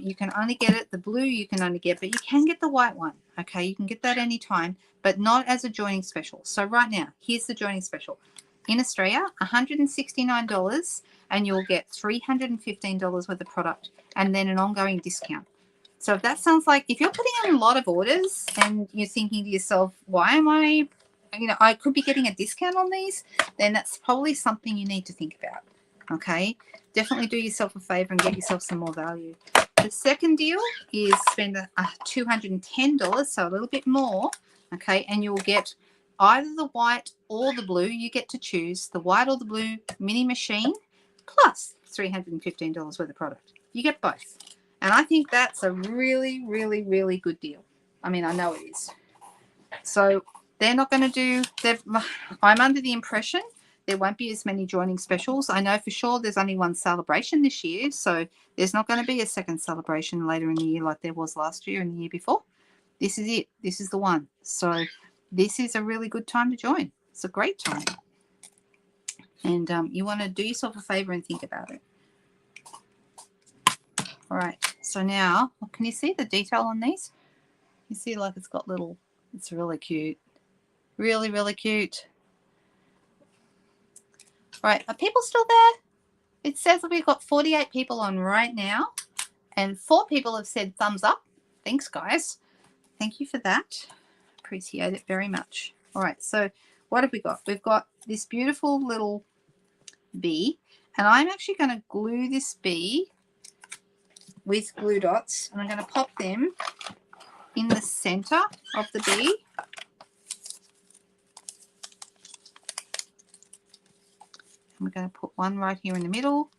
You can only get it, the blue you can only get, but you can get the white one. Okay, you can get that anytime, but not as a joining special. So right now, here's the joining special. In Australia, $169, and you'll get $315 worth of product, and then an ongoing discount. So if that sounds like, if you're putting in a lot of orders and you're thinking to yourself, why am I, you know, I could be getting a discount on these, then that's probably something you need to think about. Okay, definitely do yourself a favor and get yourself some more value. The second deal is spend $210, so a little bit more, okay, and you'll get either the white or the blue. You get to choose the white or the blue mini machine plus $315 worth of product. You get both. And I think that's a really, really, really good deal. I mean, I know it is. So they're not going to do, I'm under the impression there won't be as many joining specials. I know for sure there's only one celebration this year, so there's not going to be a second celebration later in the year like there was last year and the year before. This is it. This is the one. So this is a really good time to join. It's a great time. And you want to do yourself a favor and think about it. All right. So now, can you see the detail on these? You see like it's got little, it's really cute. Really, really cute. Right, are people still there? It says that we've got 48 people on right now, and 4 people have said thumbs up. Thanks, guys. Thank you for that. Appreciate it very much. All right, so what have we got? We've got this beautiful little bee, And I'm actually going to glue this bee with glue dots, and I'm going to pop them in the center of the bee. I'm going to put one right here in the middle,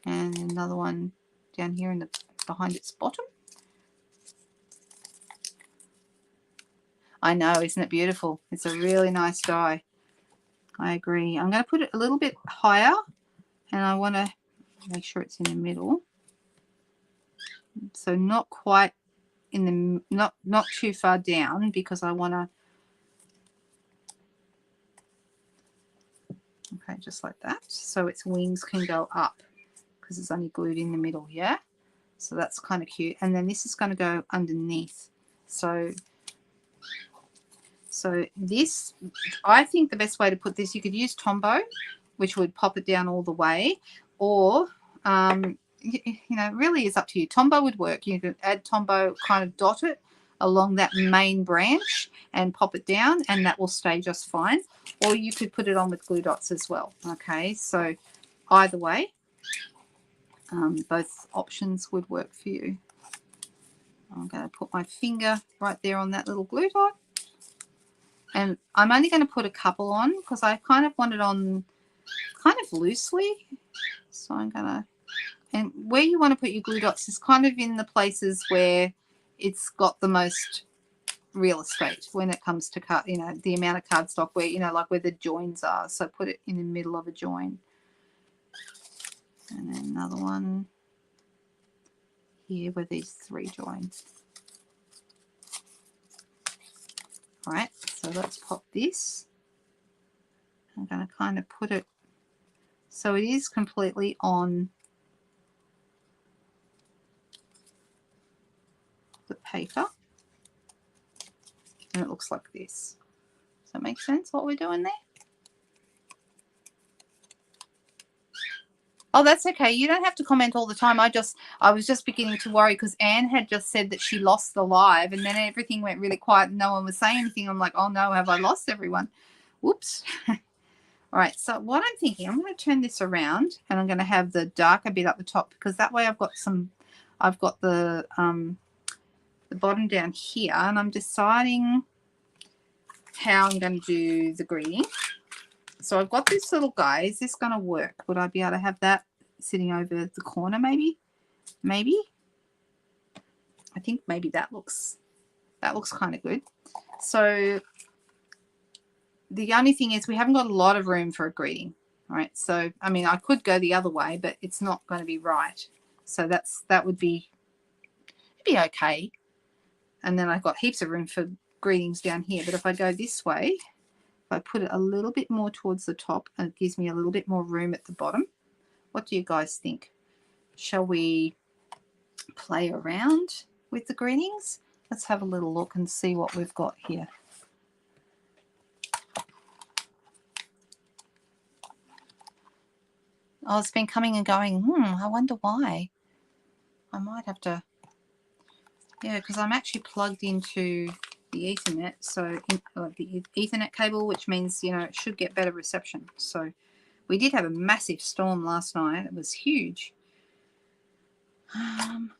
and another one down here in the behind its bottom. I know, isn't it beautiful? It's a really nice die. I agree. I'm going to put it a little bit higher, and I want to make sure it's in the middle. So not quite in the not too far down, because I want to. Okay, just like that. So its wings can go up because it's only glued in the middle. Yeah. So that's kind of cute. And then this is going to go underneath. So this, I think the best way to put this, you could use Tombow, which would pop it down all the way, or you know, it really is up to you. Tombow would work. You could add Tombow, kind of dot it along that main branch and pop it down, and that will stay just fine. Or you could put it on with glue dots as well. Okay, so either way, both options would work for you. I'm going to put my finger right there on that little glue dot. And I'm only going to put a couple on because I kind of want it on kind of loosely. So I'm going to, and where you want to put your glue dots is kind of in the places where it's got the most real estate when it comes to cut, you know, the amount of cardstock where, you know, like where the joins are. So put it in the middle of a join. And then another one here where these 3 joins. All right, so let's pop this. I'm going to kind of put it so it is completely on the paper, and it looks like this. Does that make sense what we're doing there? Oh, that's okay. You don't have to comment all the time. I was just beginning to worry because Anne had just said that she lost the live, and then everything went really quiet and no one was saying anything. I'm like, oh no, have I lost everyone? Whoops. All right, so what I'm thinking, I'm going to turn this around, and I'm going to have the darker bit up the top, because that way I've got the bottom down here, and I'm deciding how I'm going to do the greeting. So I've got this little guy. Is this going to work? Would I be able to have that sitting over the corner maybe? Maybe. I think maybe that looks kind of good. So the only thing is we haven't got a lot of room for a greeting. All right. So, I mean, I could go the other way, but it's not going to be right. So that would be, it'd be okay. And then I've got heaps of room for greetings down here. But if I go this way, I put it a little bit more towards the top, and it gives me a little bit more room at the bottom. What do you guys think? Shall we play around with the greetings? Let's have a little look and see what we've got here. Oh, it's been coming and going. I wonder why. I might have to, yeah, because I'm actually plugged into the Ethernet, so the Ethernet cable, which means, you know, it should get better reception. So we did have a massive storm last night. It was huge.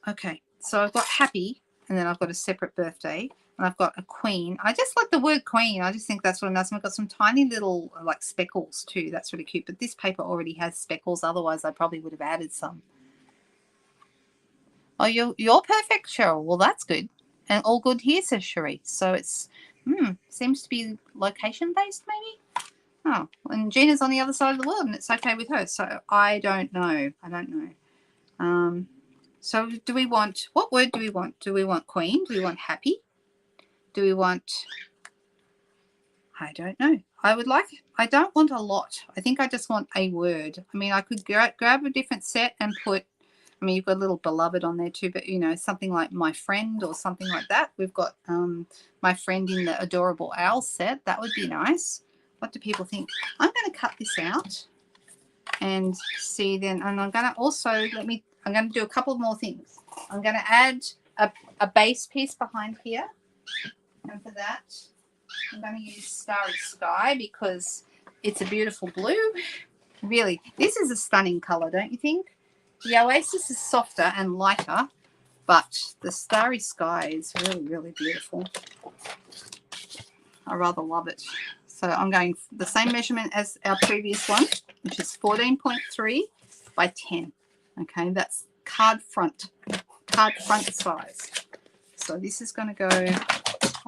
Okay, so I've got happy, and then I've got a separate birthday, and I've got a queen. I just like the word queen. I just think that's what nice. I've got some tiny little like speckles too. That's really cute. But this paper already has speckles. Otherwise, I probably would have added some. Oh, you're perfect, Cheryl. Well, that's good. And all good here, says Cherie. So it's seems to be location based, maybe. Oh, and Gina's on the other side of the world, and it's okay with her. So I don't know. So do we want, what word do we want? Do we want queen? Do we want happy? Do we want, I don't know. I don't want a lot. I think I just want a word. I mean, I could grab a different set and put, I mean, you've got a little beloved on there too, but, you know, something like my friend or something like that. We've got my friend in the adorable owl set. That would be nice. What do people think? I'm going to cut this out and see then. And I'm going to also, I'm going to do a couple more things. I'm going to add a base piece behind here. And for that, I'm going to use Starry Sky because It's a beautiful blue. Really, this is a stunning color, don't you think? The Oasis is softer and lighter, but the Starry Sky is really, really beautiful. I rather love it. So I'm going the same measurement as our previous one, which is 14.3 by 10. Okay, that's card front size. So this is going to go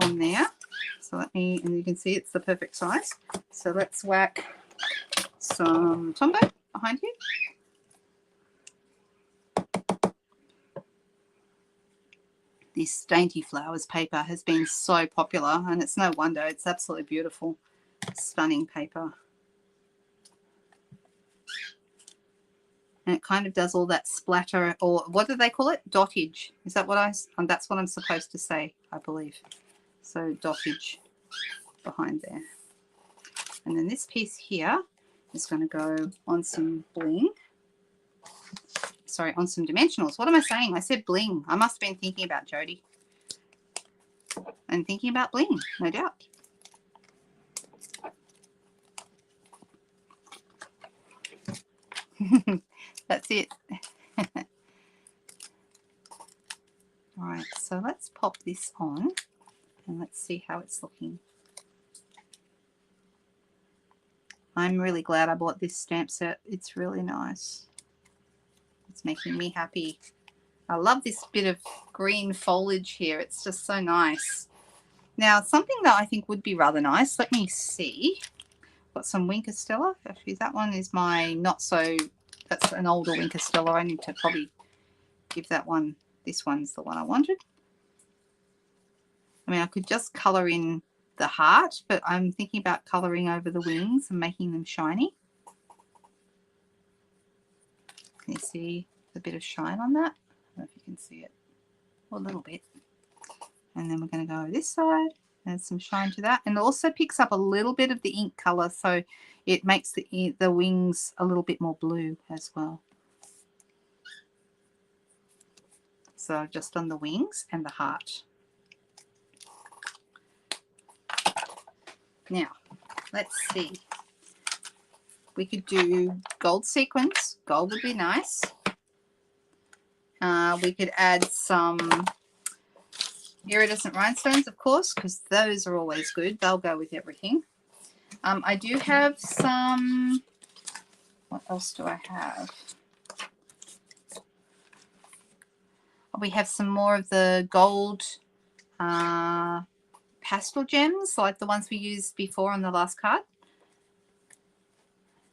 on there. So let me, and you can see it's the perfect size. So let's whack some Tombow behind you. This Dainty Flowers paper has been so popular, and it's no wonder. It's absolutely beautiful. Stunning paper. And it kind of does all that splatter, or what do they call it? Dottage. Is that what that's what I'm supposed to say, I believe. So dottage behind there. And then this piece here is going to go on some bling. Sorry, on some dimensionals. What am I saying? I said bling. I must have been thinking about Jody. And thinking about bling, no doubt. That's it. All right, so let's pop this on and let's see how it's looking. I'm really glad I bought this stamp set. It's really nice. It's making me happy. I love this bit of green foliage here. It's just so nice. Now, something that I think would be rather nice, let me see. Got some Winker Stella. Actually, that one is my not so, that's an older Winker Stella. I need to probably give that one, this one's the one I wanted. I mean, I could just colour in the heart, but I'm thinking about colouring over the wings and making them shiny. Can you see a bit of shine on that? I don't know if you can see it. Well, a little bit. And then we're going to go this side. Add some shine to that. And it also picks up a little bit of the ink colour, so it makes the wings a little bit more blue as well. So just on the wings and the heart. Now, let's see. We could do gold sequins. Gold would be nice. We could add some iridescent rhinestones, of course, because those are always good. They'll go with everything. I do have some, what else do I have? We have some more of the gold pastel gems, like the ones we used before on the last card.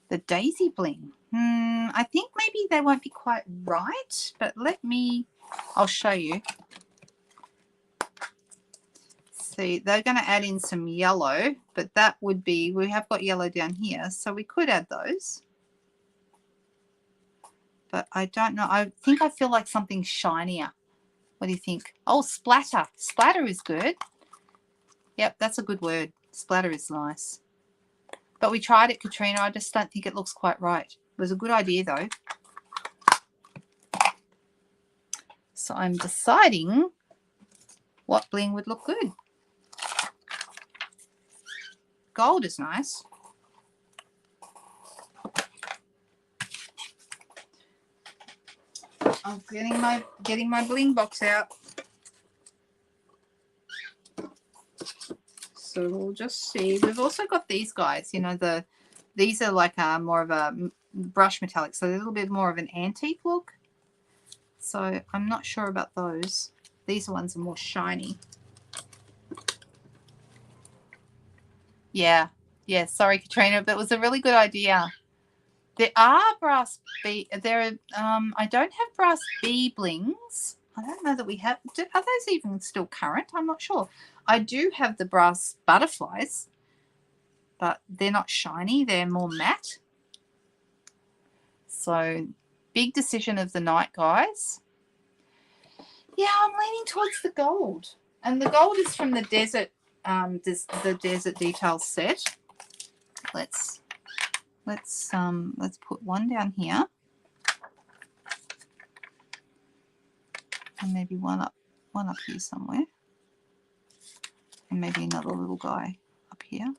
The daisy bling. I think maybe they won't be quite right, but I'll show you. See, they're going to add in some yellow, but that would be, we have got yellow down here, so we could add those. But I don't know. I think I feel like something shinier. What do you think? Oh, splatter. Splatter is good. Yep, that's a good word. Splatter is nice. But we tried it, Katrina. I just don't think it looks quite right. It was a good idea, though. So I'm deciding what bling would look good. Gold is nice. I'm getting my bling box out. So we'll just see. We've also got these guys. You know, these are like more of a brush metallic, so a little bit more of an antique look. So I'm not sure about those. These ones are more shiny. Yeah. Sorry, Katrina, but it was a really good idea. There are brass bee. I don't have brass bee blings. I don't know that we have. Are those even still current? I'm not sure. I do have the brass butterflies, but they're not shiny. They're more matte. So, big decision of the night, guys. Yeah, I'm leaning towards the gold, and the gold is from the desert. The desert details set. Let's put one down here, and maybe one up here somewhere, and maybe another little guy up here.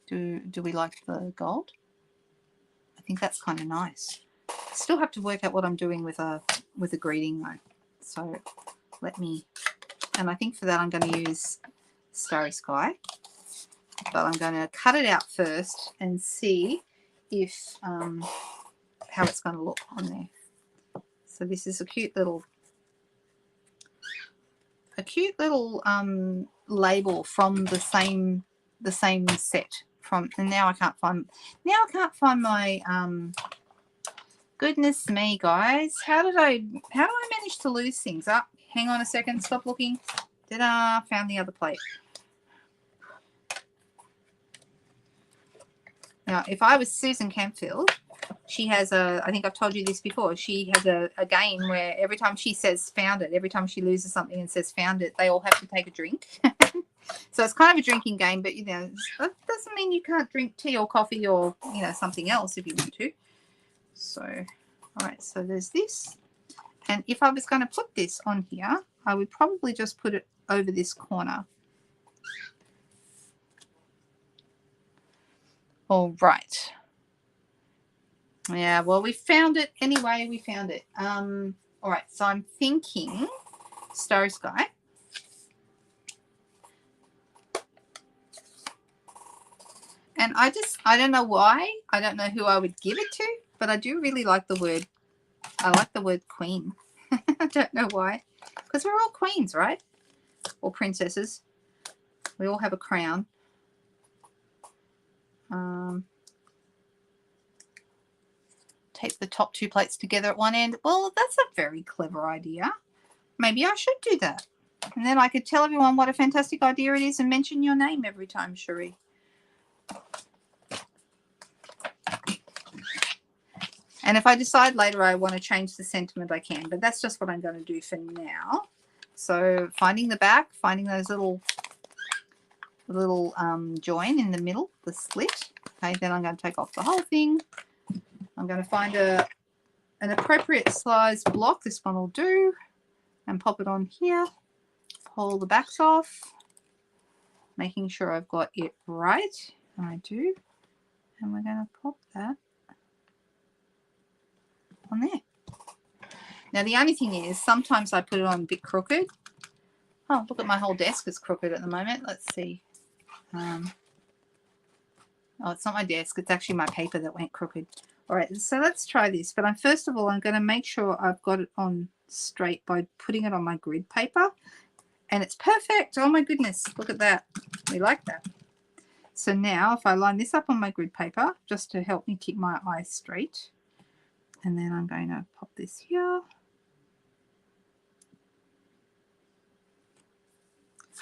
Do we like the gold? I think that's kind of nice. Still have to work out what I'm doing with a greeting though. So let me, and I think for that I'm going to use Starry Sky. But I'm going to cut it out first and see if how it's going to look on there. So this is a cute little label from the same set from, and now I can't find my goodness me, guys. How do I manage to lose things? Up, hang on a second, stop looking. Ta-da, found the other plate. Now, if I was Susan Campfield, she has a, I think I've told you this before, she has a game where every time she says found it, every time she loses something and says found it, they all have to take a drink. So it's kind of a drinking game, but, you know, that doesn't mean you can't drink tea or coffee or, you know, something else if you want to. So, all right, so there's this. And if I was going to put this on here, I would probably just put it over this corner. All right. Yeah, well, we found it anyway. We found it. All right, so I'm thinking Starry Sky. And I don't know why. I don't know who I would give it to, but I do really like the word. I like the word queen. I don't know why. Because we're all queens, right? Or princesses. We all have a crown. Tape the top two plates together at one end. Well, that's a very clever idea. Maybe I should do that. And then I could tell everyone what a fantastic idea it is and mention your name every time, Cherie. And if I decide later I want to change the sentiment, I can. But that's just what I'm going to do for now. So finding the back, finding those little join in the middle, the slit. Okay, then I'm going to take off the whole thing. I'm going to find an appropriate size block. This one will do. And pop it on here. Pull the backs off. Making sure I've got it right. And I do. And we're going to pop that on there. Now the only thing is sometimes I put it on a bit crooked. Oh, look at my whole desk is crooked at the moment. Let's see. Oh, it's not my desk. It's actually my paper that went crooked. All right, so let's try this. But first of all, I'm going to make sure I've got it on straight by putting it on my grid paper. And it's perfect. Oh my goodness, look at that. We like that. So now if I line this up on my grid paper, just to help me keep my eyes straight. And then I'm going to pop this here.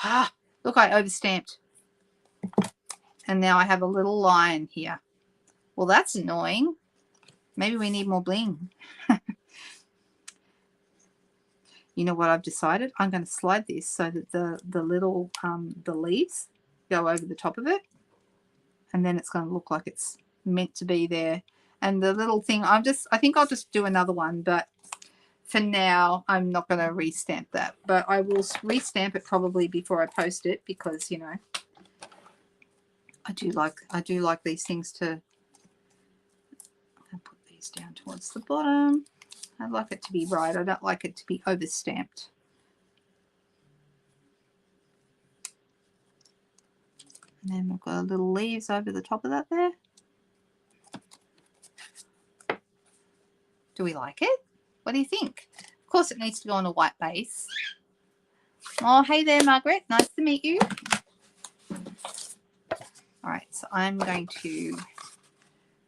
Ah, look, I overstamped. And now I have a little line here. Well, that's annoying. Maybe we need more bling. You know what I've decided? I'm going to slide this so that the little the leaves go over the top of it. And then it's going to look like it's meant to be there. And the little thing, I think I'll just do another one, but for now I'm not going to restamp that. But I will restamp it probably before I post it because, you know, I do like these things to. I'll put these down towards the bottom. I like it to be right. I don't like it to be overstamped. And then we've got little leaves over the top of that there. Do we like it? What do you think? Of course it needs to go on a white base. Oh, hey there, Margaret. Nice to meet you. All right, so I'm going to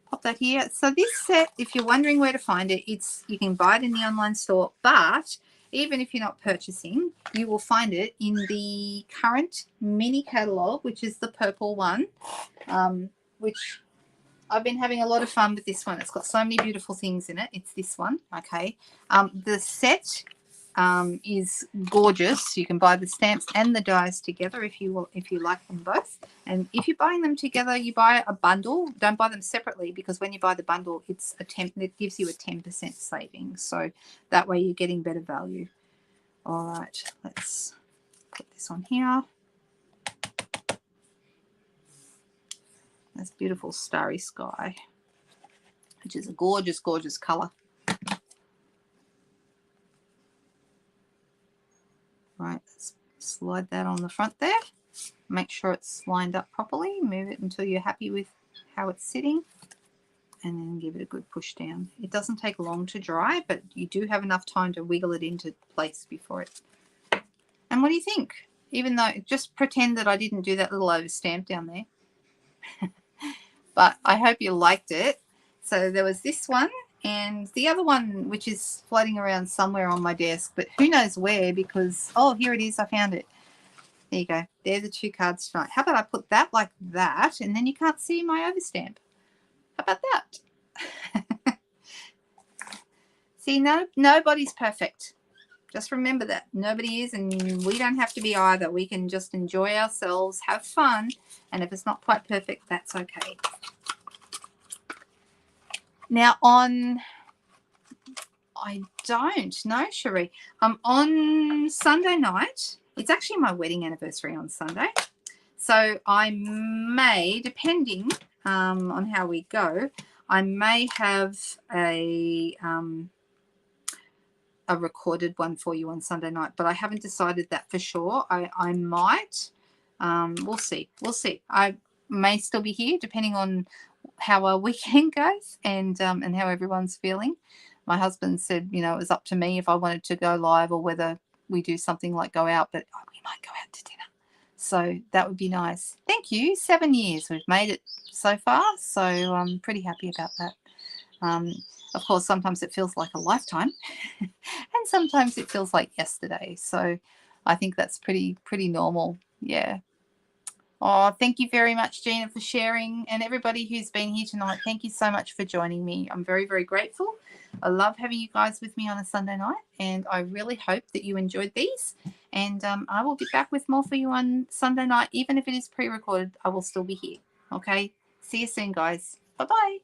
pop that here. So this set, if you're wondering where to find it, you can buy it in the online store, but even if you're not purchasing, you will find it in the current mini catalogue, which is the purple one, which I've been having a lot of fun with this one. It's got so many beautiful things in it. It's this one, okay. The set is gorgeous. You can buy the stamps and the dies together if you like them both. And if you're buying them together, you buy a bundle. Don't buy them separately because when you buy the bundle, it gives you a 10% savings. So that way you're getting better value. All right, let's put this on here. This beautiful starry sky, which is a gorgeous, gorgeous colour. Right, let's slide that on the front there. Make sure it's lined up properly. Move it until you're happy with how it's sitting. And then give it a good push down. It doesn't take long to dry, but you do have enough time to wiggle it into place before it. And what do you think? Even though, just pretend that I didn't do that little overstamp down there. But I hope you liked it. So there was this one and the other one, which is floating around somewhere on my desk, but who knows where, because, oh, here it is. I found it. There you go. They're the two cards tonight. How about I put that like that, and then you can't see my overstamp? How about that? See, nobody's perfect. Just remember that. Nobody is, and we don't have to be either. We can just enjoy ourselves, have fun, and if it's not quite perfect, that's okay. Now I don't know, Cherie. On Sunday night, it's actually my wedding anniversary on Sunday. So I may, depending on how we go, I may have a recorded one for you on Sunday night, but I haven't decided that for sure. I might. We'll see. We'll see. I may still be here depending on how our weekend goes and how everyone's feeling. My husband said, you know, it was up to me if I wanted to go live or whether we do something like go out, but we might go out to dinner. So that would be nice. Thank you. 7 years we've made it so far, so I'm pretty happy about that. Of course, sometimes it feels like a lifetime and sometimes it feels like yesterday. So I think that's pretty normal. Yeah. Oh, thank you very much, Gina, for sharing. And everybody who's been here tonight, thank you so much for joining me. I'm very, very grateful. I love having you guys with me on a Sunday night, and I really hope that you enjoyed these. And I will be back with more for you on Sunday night. Even if it is pre-recorded, I will still be here. Okay? See you soon, guys. Bye-bye.